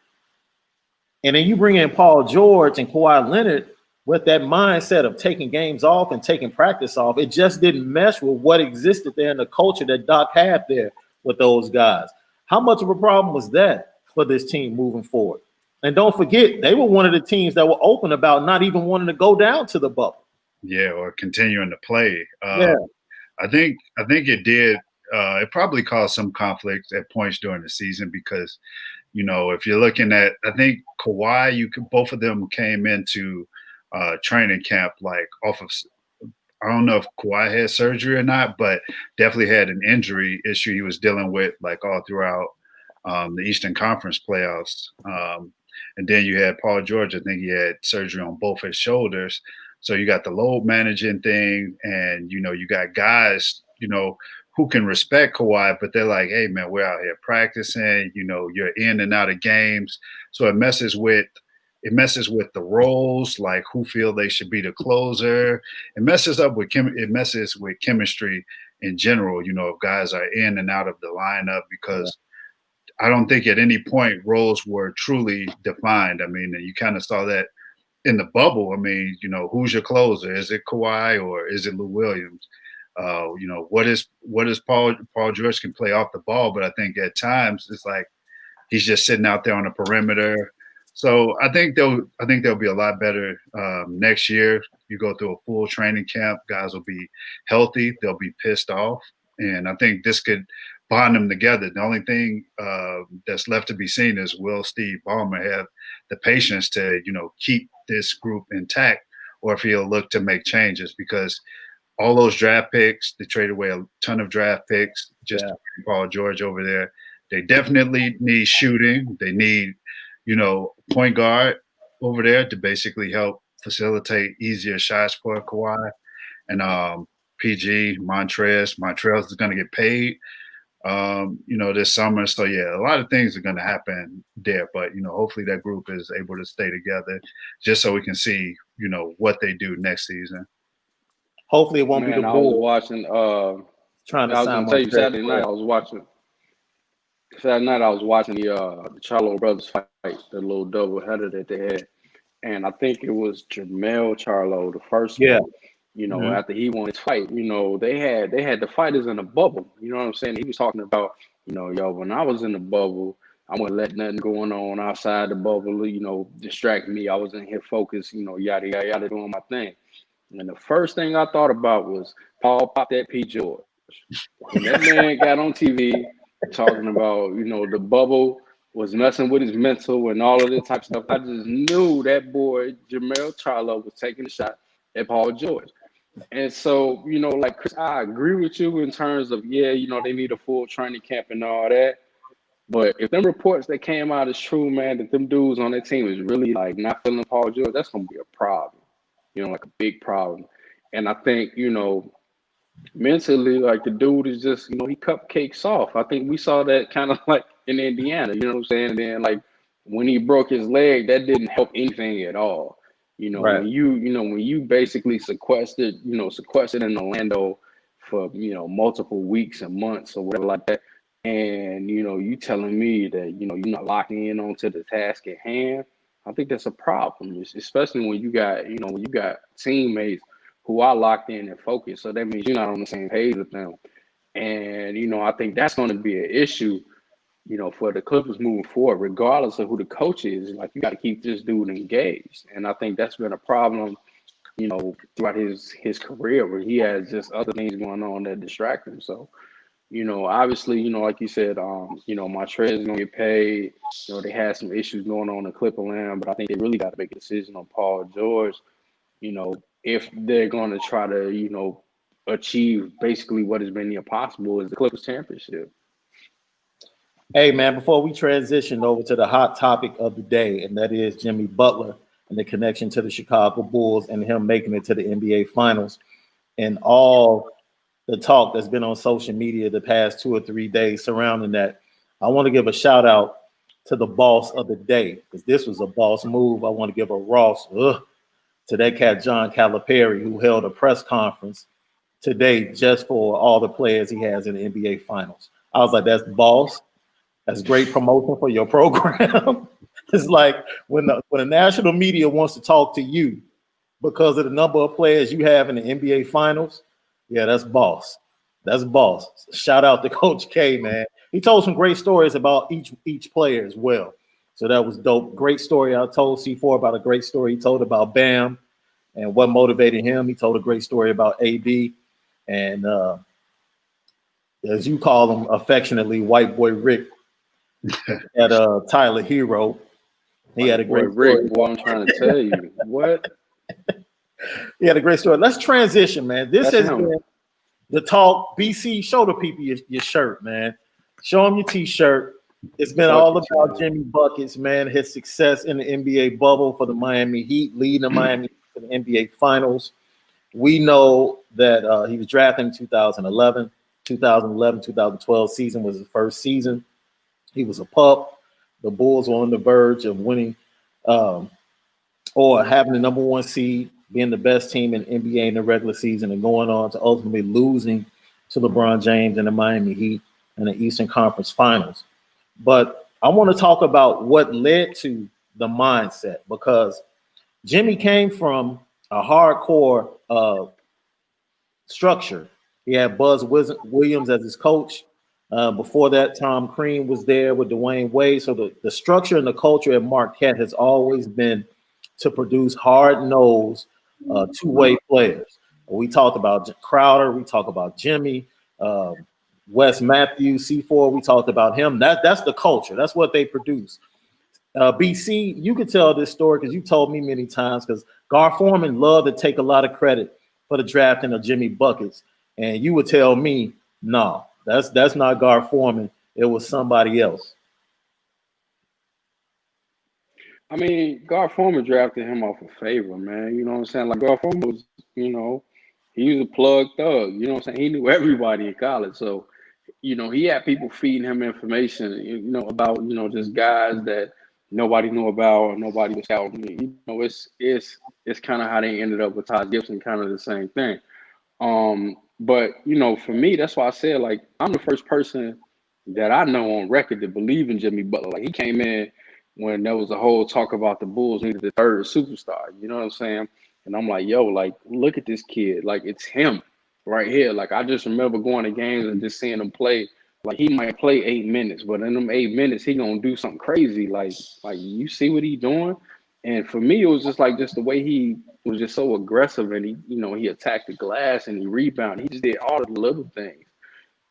[SPEAKER 1] And then you bring in Paul George and Kawhi Leonard with that mindset of taking games off and taking practice off. It just didn't mesh with what existed there in the culture that Doc had there with those guys. How much of a problem was that for this team moving forward? And don't forget, they were one of the teams that were open about not even wanting to go down to the bubble.
[SPEAKER 2] Yeah, or continuing to play.
[SPEAKER 1] Yeah.
[SPEAKER 2] I think it did. It probably caused some conflict at points during the season because, if you're looking at, I think Kawhi, both of them came into training camp like off of. I don't know if Kawhi had surgery or not, but definitely had an injury issue he was dealing with like all throughout the Eastern Conference playoffs. And then you had Paul George. I think he had surgery on both his shoulders. So you got the load managing thing, and you got guys, who can respect Kawhi, but they're like, hey man, we're out here practicing, you're in and out of games. So it messes with the roles, like who feel they should be the closer. It messes with chemistry in general, if guys are in and out of the lineup, because I don't think at any point roles were truly defined. I mean, you kind of saw that in the bubble. I mean, who's your closer? Is it Kawhi or is it Lou Williams? What is Paul George can play off the ball, but I think at times it's like he's just sitting out there on the perimeter. So I think they'll be a lot better next year. You go through a full training camp, guys will be healthy, they'll be pissed off, and I think this could bond them together. The only thing that's left to be seen is will Steve Ballmer have the patience to keep this group intact, or if he'll look to make changes, because all those draft picks, they traded away a ton of draft picks just to bring Paul George over there. They definitely need shooting. They need, point guard over there to basically help facilitate easier shots for Kawhi. And PG, Montrez is going to get paid, this summer. So, yeah, a lot of things are going to happen there. But, hopefully that group is able to stay together just so we can see, what they do next season.
[SPEAKER 1] Hopefully it won't be the
[SPEAKER 3] I was
[SPEAKER 1] Bulls
[SPEAKER 3] watching.
[SPEAKER 1] trying to
[SPEAKER 3] I was
[SPEAKER 1] sign
[SPEAKER 3] gonna tell you
[SPEAKER 1] Montrez.
[SPEAKER 3] Saturday night. I was watching the Charlo brothers fight, the little double header that they had, and I think it was Jermell Charlo, the first
[SPEAKER 1] Yeah.
[SPEAKER 3] one. After he won his fight, they had the fighters in a bubble. You know what I'm saying? He was talking about, when I was in the bubble, I wouldn't let nothing going on outside the bubble, distract me. I was in here focused, yada yada yada, doing my thing. And the first thing I thought about was Paul popped that P. George. When that man got on TV talking about, the bubble was messing with his mental and all of this type of stuff, I just knew that boy, Jermell Charlo, was taking a shot at Paul George. And so, like Chris, I agree with you in terms of, they need a full training camp and all that. But if them reports that came out is true, man, that them dudes on that team is really like not feeling Paul George, that's gonna be a problem. Like a big problem. And I think, mentally, like the dude is just, he cupcakes off. I think we saw that kind of like in Indiana, you know what I'm saying? And then like when he broke his leg, that didn't help anything at all.
[SPEAKER 1] Right.
[SPEAKER 3] When you basically sequestered in Orlando for, multiple weeks and months or whatever like that. And, you telling me that, you're not locking in onto the task at hand. I think that's a problem, especially when you got teammates who are locked in and focused. So that means you're not on the same page with them. And, I think that's going to be an issue for the Clippers moving forward, regardless of who the coach is, like you got to keep this dude engaged. And I think that's been a problem, throughout his career where he has just other things going on that distract him. So, obviously, like you said, Montrez gonna get paid. They had some issues going on in Clipperland, but I think they really got to make a decision on Paul George. You know, if they're going to try to, achieve basically what has been the impossible is the Clippers championship.
[SPEAKER 1] Hey, man, before we transition over to the hot topic of the day, and that is Jimmy Butler and the connection to the Chicago Bulls and him making it to the NBA Finals, and all the talk that's been on social media the past 2 or 3 days surrounding that, I want to give a shout out to the boss of the day because this was a boss move. I want to give a Ross to that cat, John Calipari, who held a press conference today just for all the players he has in the NBA Finals. I was like, that's boss. That's great promotion for your program. It's like when the national media wants to talk to you because of the number of players you have in the NBA Finals, yeah, that's boss. That's boss. Shout out to Coach K, man. He told some great stories about each player as well. So that was dope. Great story I told C4 about a great story he told about Bam and what motivated him. He told a great story about AD and as you call him affectionately, White Boy Rick at Tyler Hero. He had a
[SPEAKER 3] Boy,
[SPEAKER 1] great story.
[SPEAKER 3] Rick, boy, I'm trying to tell you what.
[SPEAKER 1] He had a great story. Let's transition, man. This
[SPEAKER 3] That's
[SPEAKER 1] has
[SPEAKER 3] him.
[SPEAKER 1] been the talk. BC, show the people your shirt, man. Show them your T-shirt. It's been all
[SPEAKER 3] Buckets,
[SPEAKER 1] about
[SPEAKER 3] man.
[SPEAKER 1] Jimmy Buckets, man. His success in the NBA bubble for the Miami Heat, leading the Miami Heat to the NBA Finals. We know that he was drafted in 2011. 2011-2012 season was his first season. He was a pup. The Bulls were on the verge of winning or having the number one seed, being the best team in NBA in the regular season, and going on to ultimately losing to LeBron James and the Miami Heat in the Eastern Conference Finals. But I want to talk about what led to the mindset because Jimmy came from a hardcore structure. He had Buzz Williams as his coach. Before that, Tom Crean was there with Dwayne Wade. So the structure and the culture at Marquette has always been to produce hard-nosed, two-way players. We talked about Crowder. We talked about Jimmy, Wes Matthews, C4. We talked about him. That's the culture. That's what they produce. BC, you could tell this story because you told me many times because Gar Forman loved to take a lot of credit for the drafting of Jimmy Buckets. And you would tell me, no, that's not Gar Forman. It was somebody else.
[SPEAKER 3] I mean, Gar Forman drafted him off of favor, man. You know what I'm saying? Like Gar Forman was, he was a plug thug. You know what I'm saying? He knew everybody in college. So, he had people feeding him information, about, just guys that nobody knew about or nobody was scouting. It's kind of how they ended up with Todd Gibson, kind of the same thing. But for me, that's why I said like I'm the first person that I know on record to believe in Jimmy Butler. Like he came in when there was a whole talk about the Bulls needed the third superstar. You know what I'm saying? And I'm like, yo, like look at this kid. Like it's him right here. Like I just remember going to games and just seeing him play. Like he might play 8 minutes, but in them 8 minutes, he gonna do something crazy. Like you see what he doing. And for me, it was just the way he was just so aggressive and he attacked the glass and he rebounded. He just did all the little things.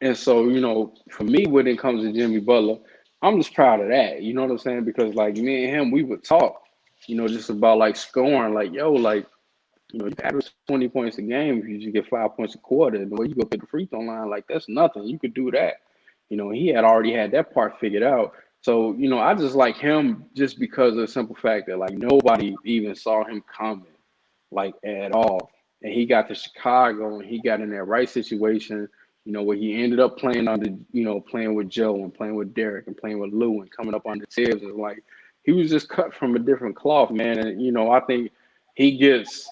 [SPEAKER 3] And so, for me, when it comes to Jimmy Butler, I'm just proud of that. You know what I'm saying? Because like me and him, we would talk, just about like scoring, like, yo, like, you average 20 points a game if you just get 5 points a quarter. And the way you go to the free throw line, like that's nothing. You could do that. He had already had that part figured out. So, I just like him just because of the simple fact that like nobody even saw him coming, like at all. And he got to Chicago and he got in that right situation, where he ended up playing under, playing with Joe and playing with Derek and playing with Lou and coming up under Tibbs. And like he was just cut from a different cloth, man. And I think he gets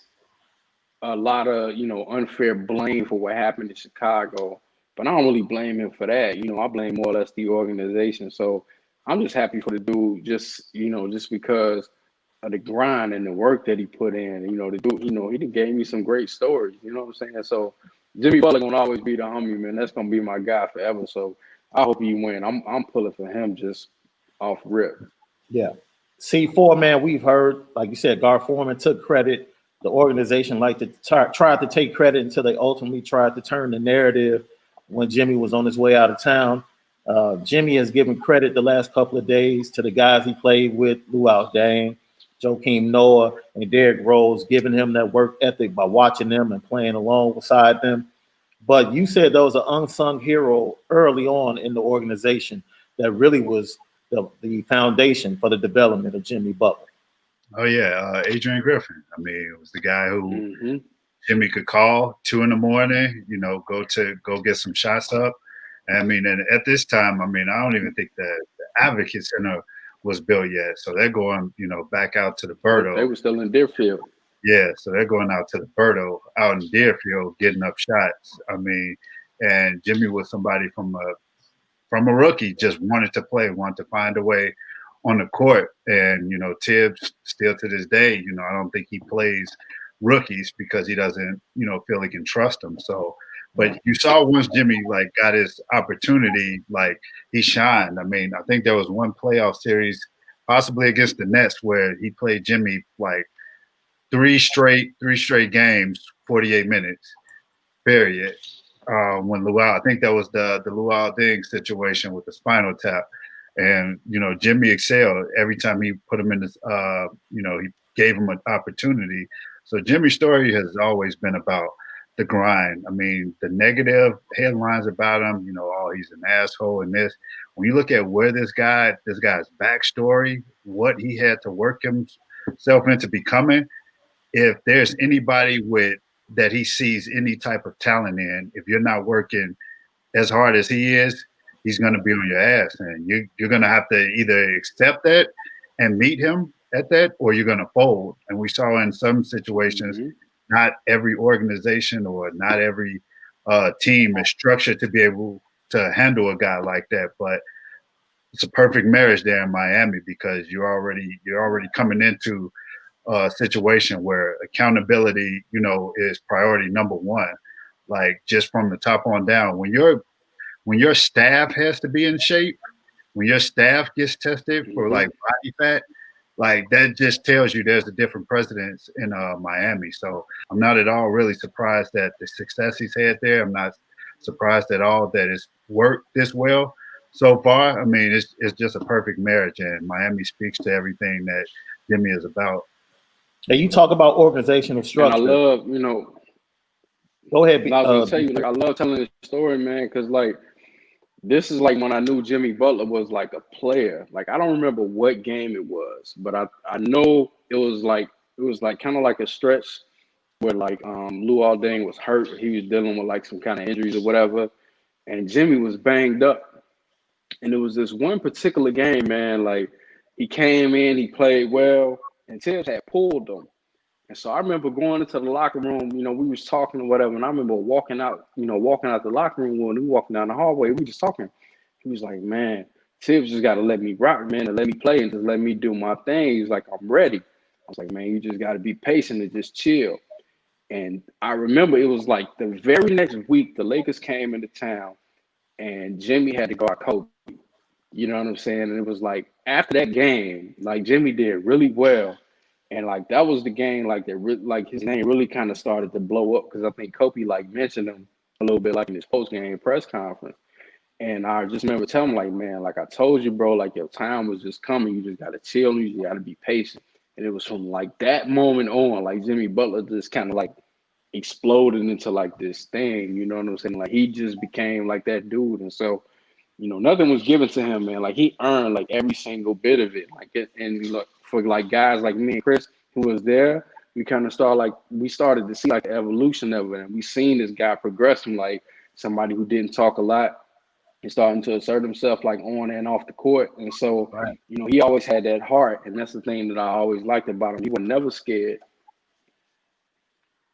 [SPEAKER 3] a lot of unfair blame for what happened in Chicago, but I don't really blame him for that. I blame more or less the organization. So I'm just happy for the dude, just because of the grind and the work that he put in. The dude, he done gave me some great stories. You know what I'm saying? So Jimmy Butler gonna always be the homie, man. That's gonna be my guy forever. So I hope he win. I'm pulling for him just off rip.
[SPEAKER 1] Yeah. C4, man, we've heard, like you said, Gar Forman took credit. The organization like to tried to take credit until they ultimately tried to turn the narrative when Jimmy was on his way out of town. Jimmy has given credit the last couple of days to the guys he played with, Luau Dang, Joakim Noah, and Derrick Rose, giving him that work ethic by watching them and playing alongside them. But you said there was an unsung hero early on in the organization that really was the foundation for the development of Jimmy Butler.
[SPEAKER 2] Oh yeah, Adrian Griffin. I mean, it was the guy who
[SPEAKER 3] Mm-hmm.
[SPEAKER 2] Jimmy could call 2 a.m, go get some shots up. And I mean, and at this time, I mean, I don't even think that the Advocate Center was built yet. So they're going, back out to the
[SPEAKER 3] They
[SPEAKER 2] Berto.
[SPEAKER 3] were still in Deerfield.
[SPEAKER 2] Yeah, so they're going out to the Berto out in Deerfield, getting up shots. I mean, and Jimmy was somebody from a rookie, just wanted to play, wanted to find a way on the court. And, Tibbs still to this day, I don't think he plays rookies because he doesn't, feel he can trust them. So, but you saw once Jimmy got his opportunity, he shined. I mean, I think there was one playoff series, possibly against the Nets, where he played Jimmy three straight games, 48 minutes, period. When Luau, I think that was the Luau Ding situation with the spinal tap. And, Jimmy excelled every time he put him in this, he gave him an opportunity. So Jimmy's story has always been about the grind. I mean, the negative headlines about him, oh, he's an asshole and this. When you look at where this guy's backstory, what he had to work himself into becoming, if there's anybody that he sees any type of talent in, if you're not working as hard as he is, he's going to be on your ass, and you're going to have to either accept that and meet him at that, or you're going to fold. And we saw in some situations, not every organization or not every team is structured to be able to handle a guy like that. But it's a perfect marriage there in Miami because you're already coming into a situation where accountability, is priority number one. Just from the top on down, when your staff has to be in shape, when your staff gets tested for body fat, that just tells you there's a different precedence in Miami. So I'm not at all really surprised at the success he's had there. I'm not surprised at all that it's worked this well so far. I mean, it's just a perfect marriage, and Miami speaks to everything that Jimmy is about.
[SPEAKER 1] And you talk about organizational structure.
[SPEAKER 3] And I love,
[SPEAKER 1] Go ahead.
[SPEAKER 3] I was gonna tell you, I love telling this story, man, because this is when I knew Jimmy Butler was a player. I don't remember what game it was, but I know it was kind of like a stretch where Luau Deng was hurt. He was dealing with some kind of injuries or whatever, and Jimmy was banged up. And it was this one particular game, man. He came in, he played well, and Tibbs had pulled him. And so I remember going into the locker room, we was talking or whatever, and I remember walking out the locker room when we were walking down the hallway, we just talking. He was like, man, Tibbs just got to let me rock, man, and let me play and just let me do my thing. He's like, I'm ready. I was like, man, you just got to be patient and just chill. And I remember it was the very next week, the Lakers came into town, and Jimmy had to guard Kobe. You know what I'm saying? And it was after that game, Jimmy did really well. And that was the game, his name really kind of started to blow up because I think Kobe mentioned him a little bit in his post-game press conference. And I just remember telling him man, I told you, bro, your time was just coming. You just got to chill. You just got to be patient. And it was from that moment on, Jimmy Butler just kind of exploded into this thing. You know what I'm saying? He just became that dude. And so, nothing was given to him, man. He earned every single bit of it. And look, for guys like me and Chris who was there, we kind of started to see the evolution of it, and we seen this guy progress from somebody who didn't talk a lot and starting to assert himself on and off the court. And so,
[SPEAKER 1] Right.
[SPEAKER 3] He always had that heart, and that's the thing that I always liked about him. He was never scared.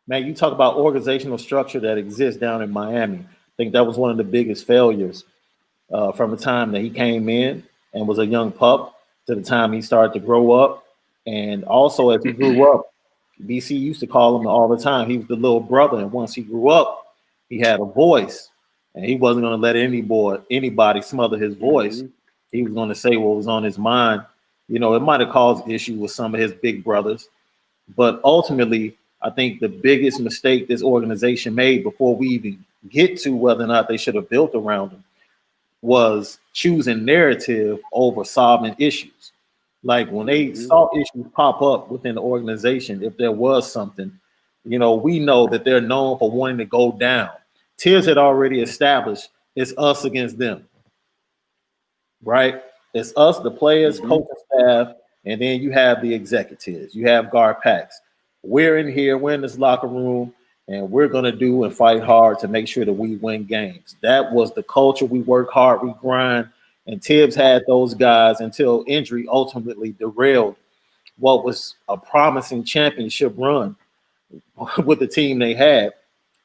[SPEAKER 1] Man, you talk about organizational structure that exists down in Miami. I think that was one of the biggest failures from the time that he came in and was a young pup to the time he started to grow up. And also as he grew up, BC used to call him all the time. He was the little brother. And once he grew up, he had a voice. and he wasn't going to let anybody smother his voice.
[SPEAKER 3] Mm-hmm.
[SPEAKER 1] He was going to say what was on his mind. You know, it might have caused issue with some of his big brothers, but ultimately, I think the biggest mistake this organization made before we even get to whether or not they should have built around him was choosing narrative over solving issues. Like when they
[SPEAKER 3] Mm-hmm.
[SPEAKER 1] saw issues pop up within the organization, if there was something, you know, we know that they're known for wanting to go down. Tibbs had already established it's us against them, right? It's us, the players,
[SPEAKER 3] Mm-hmm.
[SPEAKER 1] coaching staff, and then you have the executives. You have guard packs. We're in here, we're in this locker room, and we're gonna do and fight hard to make sure that we win games. That was the culture. We work hard, we grind, and Tibbs had those guys until injury ultimately derailed what was a promising championship run with the team they had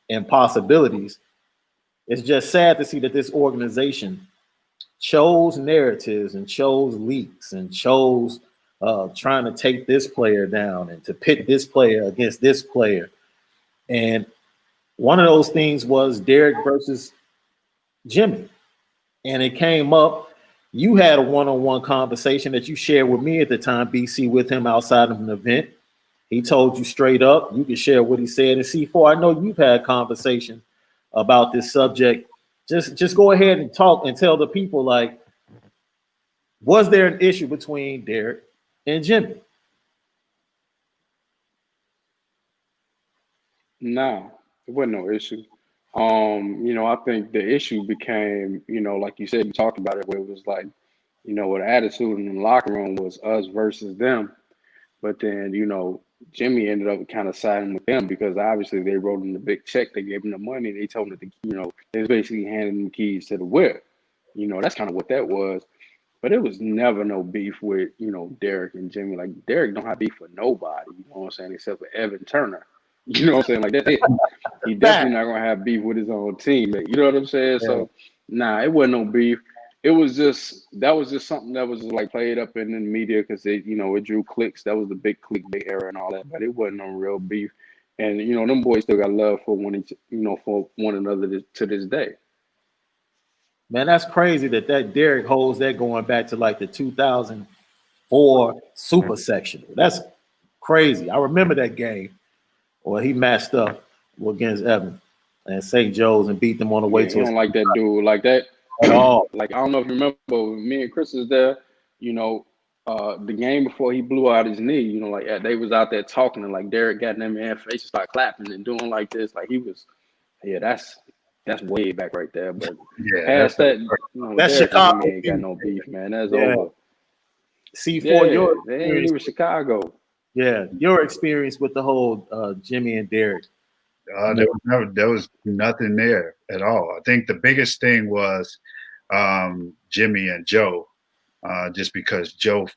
[SPEAKER 1] and possibilities. It's just sad to see that this organization chose narratives and chose leaks and chose trying to take this player down and to pit this player against this player. And one of those things was Derek versus Jimmy. And it came up. You had a one-on-one conversation that you shared with me at the time, BC, with him outside of an event. He told you straight up. You can share what he said. And C4, I know you've had conversations about this subject. Just go ahead and talk and tell the people, like, was there an issue between Derek and Jimmy?
[SPEAKER 3] No, it wasn't no issue. I think the issue became, like you said, you talked about it, where it was like, what attitude in the locker room was us versus them. But then, Jimmy ended up kind of siding with them because obviously they wrote him the big check. They gave him the money. They told him that, they was basically handing him keys to the whip. That's kind of what that was. But it was never no beef with, Derek and Jimmy. Like, Derek don't have beef with nobody, you know what I'm saying, except for Evan Turner. You know what I'm saying? Like, that's it. He definitely not going to have beef with his own teammate. You know what I'm saying?
[SPEAKER 1] Yeah.
[SPEAKER 3] So, nah, it wasn't no beef. That was just something that was just like played up in the media because it drew clicks. That was the big clickbait era and all that, but it wasn't no real beef. And, them boys still got love for for one another to this day.
[SPEAKER 1] Man, that's crazy that Derek holds that going back to like the 2004 Super Sectional. That's crazy. I remember that game where he matched up against Evan and St. Joe's and beat them on the way
[SPEAKER 3] Yeah,
[SPEAKER 1] to
[SPEAKER 3] he
[SPEAKER 1] a
[SPEAKER 3] don't like that dude like that.
[SPEAKER 1] at all.
[SPEAKER 3] Like, I don't know if you remember, when me and Chris was there, the game before he blew out his knee, like they was out there talking and like Derek got in that man face and started clapping and doing like this. Like he was, yeah, that's way back right there. But
[SPEAKER 2] Yeah,
[SPEAKER 3] past that,
[SPEAKER 1] That's
[SPEAKER 3] Derek and
[SPEAKER 1] Chicago.
[SPEAKER 3] Jimmy ain't got no beef, man. That's
[SPEAKER 1] Yeah.
[SPEAKER 3] over.
[SPEAKER 1] C4, your
[SPEAKER 3] Yeah, they ain't
[SPEAKER 1] experience.
[SPEAKER 3] even Chicago.
[SPEAKER 1] Yeah, your experience with the whole Jimmy and Derek.
[SPEAKER 2] There was nothing there at all. I think the biggest thing was Jimmy and Joe, just because Joe,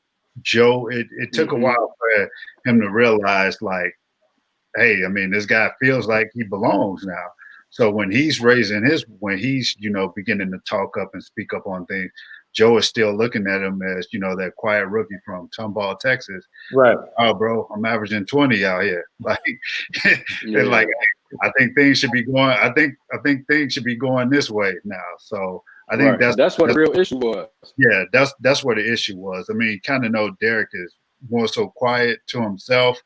[SPEAKER 2] it took a while for him to realize, like, hey, I mean, this guy feels like he belongs now. So when he's beginning to talk up and speak up on things, Joe is still looking at him as, that quiet rookie from Tomball, Texas.
[SPEAKER 1] Right.
[SPEAKER 2] Oh, bro, I'm averaging 20 out here. Like,
[SPEAKER 3] Yeah.
[SPEAKER 2] and like, I think things should be going. I think things should be going this way now. So I think
[SPEAKER 3] that's what the real issue was.
[SPEAKER 2] yeah, that's where the issue was. I mean, kind of know Derek is more so quiet to himself,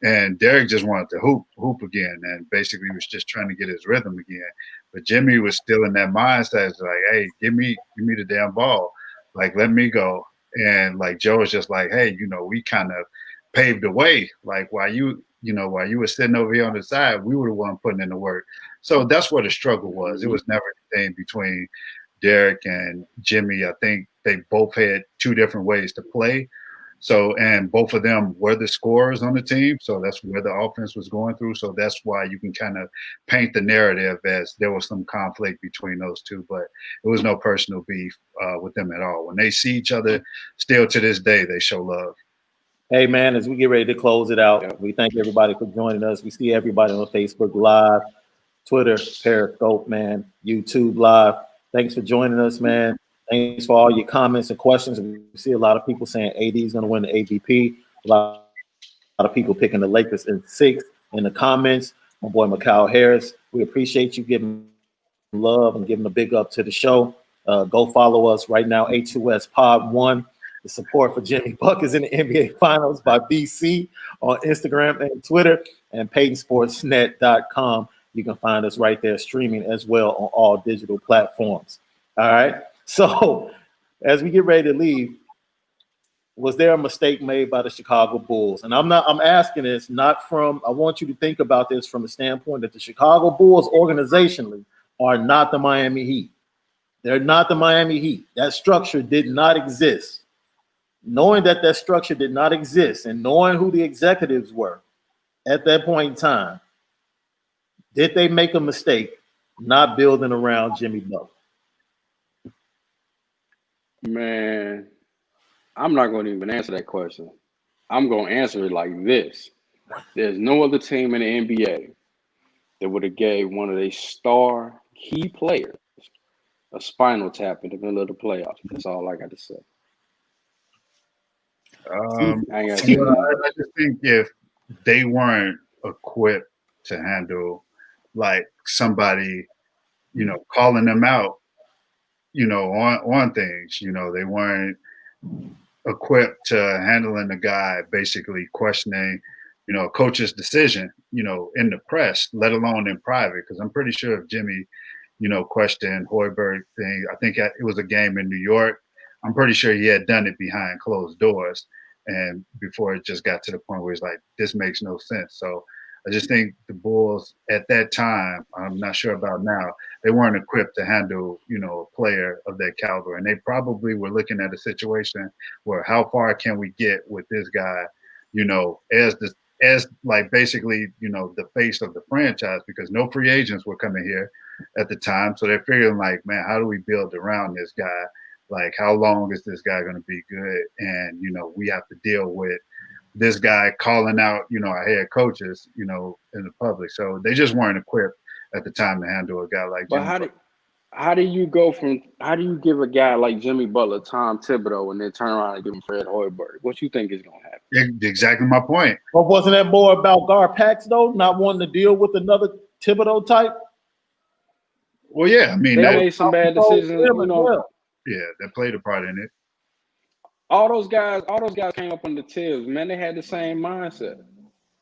[SPEAKER 2] and Derek just wanted to hoop again, and basically was just trying to get his rhythm again. But Jimmy was still in that mindset, it's like, hey, give me the damn ball, like let me go. And like Joe was just like, hey, we kind of paved the way. Like while you were sitting over here on the side, we were the one putting in the work. So that's where the struggle was. It was never anything between Derek and Jimmy. I think they both had two different ways to play. So, and both of them were the scorers on the team. So that's where the offense was going through. So that's why you can kind of paint the narrative as there was some conflict between those two, but it was no personal beef with them at all. When they see each other, still to this day, they show love.
[SPEAKER 1] Hey, man, as we get ready to close it out, we thank everybody for joining us. We see everybody on Facebook Live, Twitter, Periscope, man, YouTube Live. Thanks for joining us, man. Thanks for all your comments and questions. We see a lot of people saying AD is going to win the AVP. A lot of people picking the Lakers in 6 in the comments. My boy Mikal Harris, we appreciate you giving love and giving a big up to the show. Go follow us right now, H2S Pod 1. The support for Jimmy Buck is in the NBA Finals by BC on Instagram and Twitter, and PeytonSportsNet.com. You can find us right there streaming as well on all digital platforms. All right. So as we get ready to leave, was there a mistake made by the Chicago Bulls? And I'm asking this not from, I want you to think about this from the standpoint that the Chicago Bulls organizationally are not the Miami Heat. They're not the Miami Heat. That structure did not exist. Knowing that that structure did not exist and knowing who the executives were at that point in time, did they make a mistake not building around Jimmy Butler?
[SPEAKER 3] Man, I'm not going to even answer that question. I'm going to answer it like this. There's no other team in the NBA that would have gave one of their star key players a spinal tap in the middle of the playoffs. That's all I got to say.
[SPEAKER 2] I just think if they weren't equipped to handle like somebody, calling them out, on things, they weren't equipped to handling the guy basically questioning, a coach's decision, in the press, let alone in private. Because I'm pretty sure if Jimmy, questioned Hoiberg thing, I think it was a game in New York. I'm pretty sure he had done it behind closed doors, and before it just got to the point where it's like, this makes no sense. So I just think the Bulls at that time, I'm not sure about now, they weren't equipped to handle, a player of that caliber. And they probably were looking at a situation where how far can we get with this guy, as like basically, the face of the franchise, because no free agents were coming here at the time. So they're figuring like, man, how do we build around this guy? Like, how long is this guy going to be good? And, we have to deal with this guy calling out, our head coaches, in the public. So they just weren't equipped at the time to handle a guy like Jimmy Butler.
[SPEAKER 3] How do you give a guy like Jimmy Butler, Tom Thibodeau, and then turn around and give him Fred Hoiberg? What you think is going to happen?
[SPEAKER 2] Exactly my point.
[SPEAKER 1] But wasn't that more about Gar Pax, though, not wanting to deal with another Thibodeau type?
[SPEAKER 2] Well, yeah. I mean,
[SPEAKER 3] they made some bad decisions.
[SPEAKER 2] Yeah, that played a part in it.
[SPEAKER 3] All those guys came up on the Tibbs, man. They had the same mindset.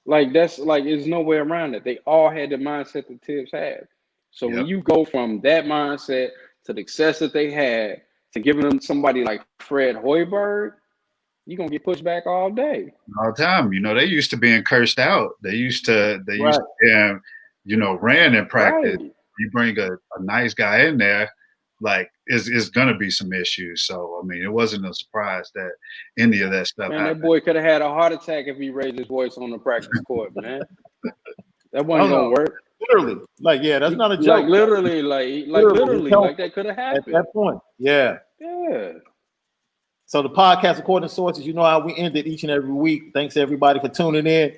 [SPEAKER 3] Like there's no way around it. They all had the mindset that Tibbs had. So when you go from that mindset to the success that they had to giving them somebody like Fred Hoiberg, you're gonna get pushed back all day.
[SPEAKER 2] All the time. They used to being cursed out. They used to ran in practice. Right. You bring a nice guy in there, like is gonna be some issues. So I mean, it wasn't a surprise that any of that stuff happened.
[SPEAKER 3] That boy could have had a heart attack if he raised his voice on the practice court, man. That wasn't gonna work.
[SPEAKER 1] Literally, that's not a joke.
[SPEAKER 3] Like literally, like that could have happened
[SPEAKER 1] at that point. Yeah. So the podcast, according to sources, you know how we end it each and every week. Thanks to everybody for tuning in.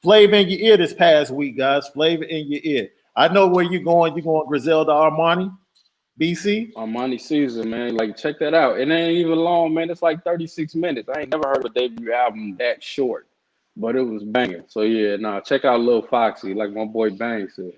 [SPEAKER 1] Flavor in your ear this past week, guys. Flavor in your ear. I know where you're going. You're going Griselda Armani. BC?
[SPEAKER 3] Armani Caesar, man. Like, check that out. It ain't even long, man. It's like 36 minutes. I ain't never heard of a debut album that short, but it was banging. So, yeah, check out Lil Foxy, like my boy Bang said.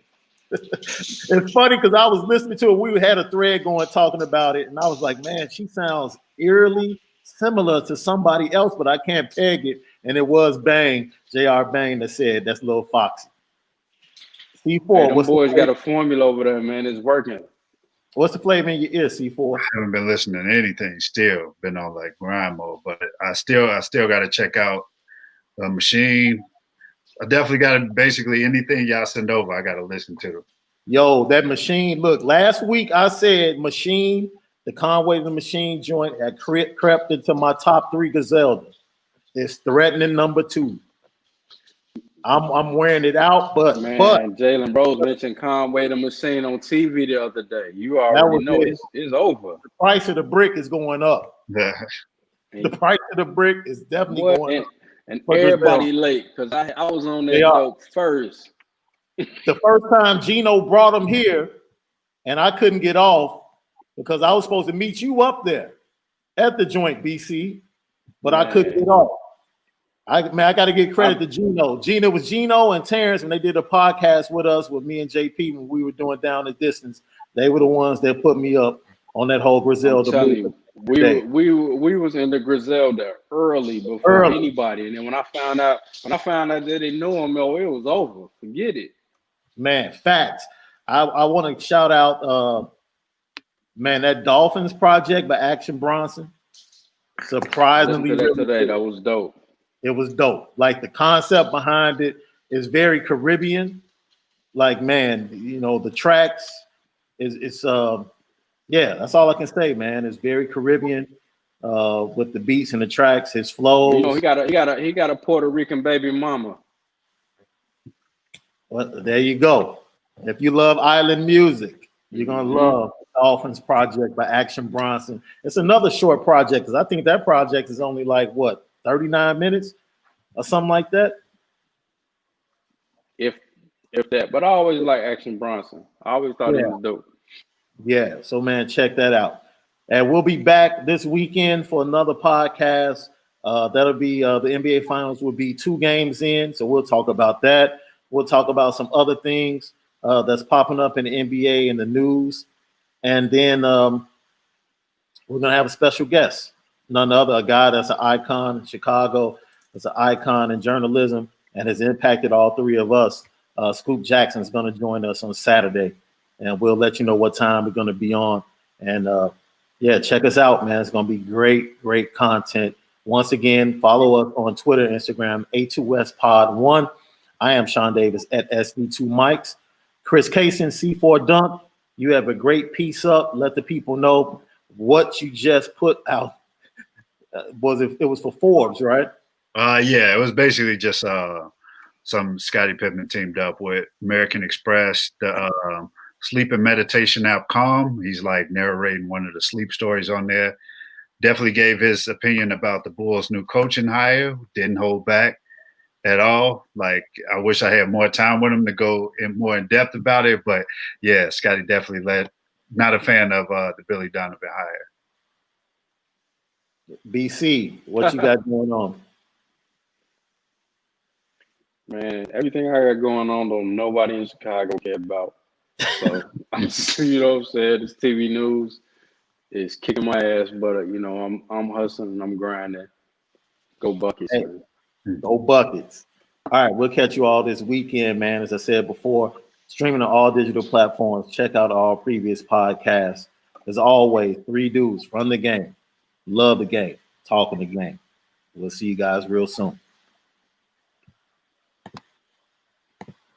[SPEAKER 1] It's funny because I was listening to it. We had a thread going talking about it, and I was like, man, she sounds eerily similar to somebody else, but I can't peg it. And it was Bang, J.R. Bang, that said that's Lil Foxy. C4.
[SPEAKER 3] Them boys got a formula over there, man. It's working.
[SPEAKER 1] What's the flavor in your ear, C4?
[SPEAKER 2] I haven't been listening to anything still. Been on like grind mode, but I still got to check out Machine. I definitely got to basically anything y'all send over, I got to listen to.
[SPEAKER 1] Yo, that Machine. Look, last week I said Machine, the Conway the Machine joint had crept into my top 3 Griselda. It's threatening number 2. I'm wearing it out, but
[SPEAKER 3] Jalen Rose mentioned Conway the Machine on TV the other day. You already know it's over.
[SPEAKER 1] The price of the brick is going up.
[SPEAKER 2] Yeah.
[SPEAKER 1] The price of the brick is definitely going up.
[SPEAKER 3] And everybody late because I was on that boat first.
[SPEAKER 1] The first time Gino brought him here, and I couldn't get off because I was supposed to meet you up there at the joint, BC, but I couldn't get off. I got to give credit to Gino. Gino and Terrence when they did a podcast with us, with me and JP when we were doing Down the Distance. They were the ones that put me up on that whole
[SPEAKER 3] I'm
[SPEAKER 1] Griselda
[SPEAKER 3] telling
[SPEAKER 1] movement.
[SPEAKER 3] you,
[SPEAKER 1] Day.
[SPEAKER 3] we was in the Griselda early before anybody, and then when I found out that they knew him, it was over. Forget it.
[SPEAKER 1] Man, facts. I want to shout out, man, that Dolphins project by Action Bronson.
[SPEAKER 3] I
[SPEAKER 1] Surprisingly,
[SPEAKER 3] listened to that
[SPEAKER 1] really
[SPEAKER 3] today.
[SPEAKER 1] good.
[SPEAKER 3] That was dope.
[SPEAKER 1] It was dope. Like the concept behind it is very Caribbean. Like, man, you know, the tracks it's yeah, that's all I can say, man. It's very Caribbean with the beats and the tracks, his
[SPEAKER 3] You know,
[SPEAKER 1] flows.
[SPEAKER 3] he got a Puerto Rican baby mama.
[SPEAKER 1] Well, there you go. If you love island music, you're gonna
[SPEAKER 3] Mm-hmm.
[SPEAKER 1] love Dolphins Project by Action Bronson. It's another short project because I think that project is only like what 39 minutes or something like that.
[SPEAKER 3] If that, but I always like Action Bronson. I always thought he
[SPEAKER 1] Yeah,
[SPEAKER 3] was dope.
[SPEAKER 1] yeah. So man, check that out. And we'll be back this weekend for another podcast. That'll be the NBA Finals will be 2 games in, so we'll talk about that. We'll talk about some other things that's popping up in the NBA and the news, and then we're gonna have a special guest, none other, a guy that's an icon in Chicago, that's an icon in journalism, and has impacted all 3 of us. Scoop Jackson is going to join us on Saturday, and we'll let you know what time we're going to be on. And yeah, check us out, man. It's going to be great content. Once again, follow us on Twitter, Instagram, A2SPod1. I am Sean Davis at SD2 Mics. Chris Kaysen, C4 Dunk. You have a great piece up. Let the people know what you just put out. It was for Forbes, right?
[SPEAKER 2] Yeah, it was basically just some Scottie Pippen teamed up with American Express, the sleep and meditation app Calm. He's like narrating one of the sleep stories on there. Definitely gave his opinion about the Bulls' new coaching hire. Didn't hold back at all. Like, I wish I had more time with him to go in more in depth about it. But yeah, Scottie definitely not a fan of the Billy Donovan hire.
[SPEAKER 1] BC, what you got going on?
[SPEAKER 3] Man, everything I got going on, though, nobody in Chicago care about. So, you know what I'm saying? This TV news is kicking my ass, but you know, I'm hustling and I'm grinding. Go Buckets,
[SPEAKER 1] Hey,
[SPEAKER 3] man.
[SPEAKER 1] go Buckets. All right, we'll catch you all this weekend, man. As I said before, streaming on all digital platforms. Check out all previous podcasts. As always, 3 dudes from the game. Love the game. Talking the game. We'll see you guys real soon.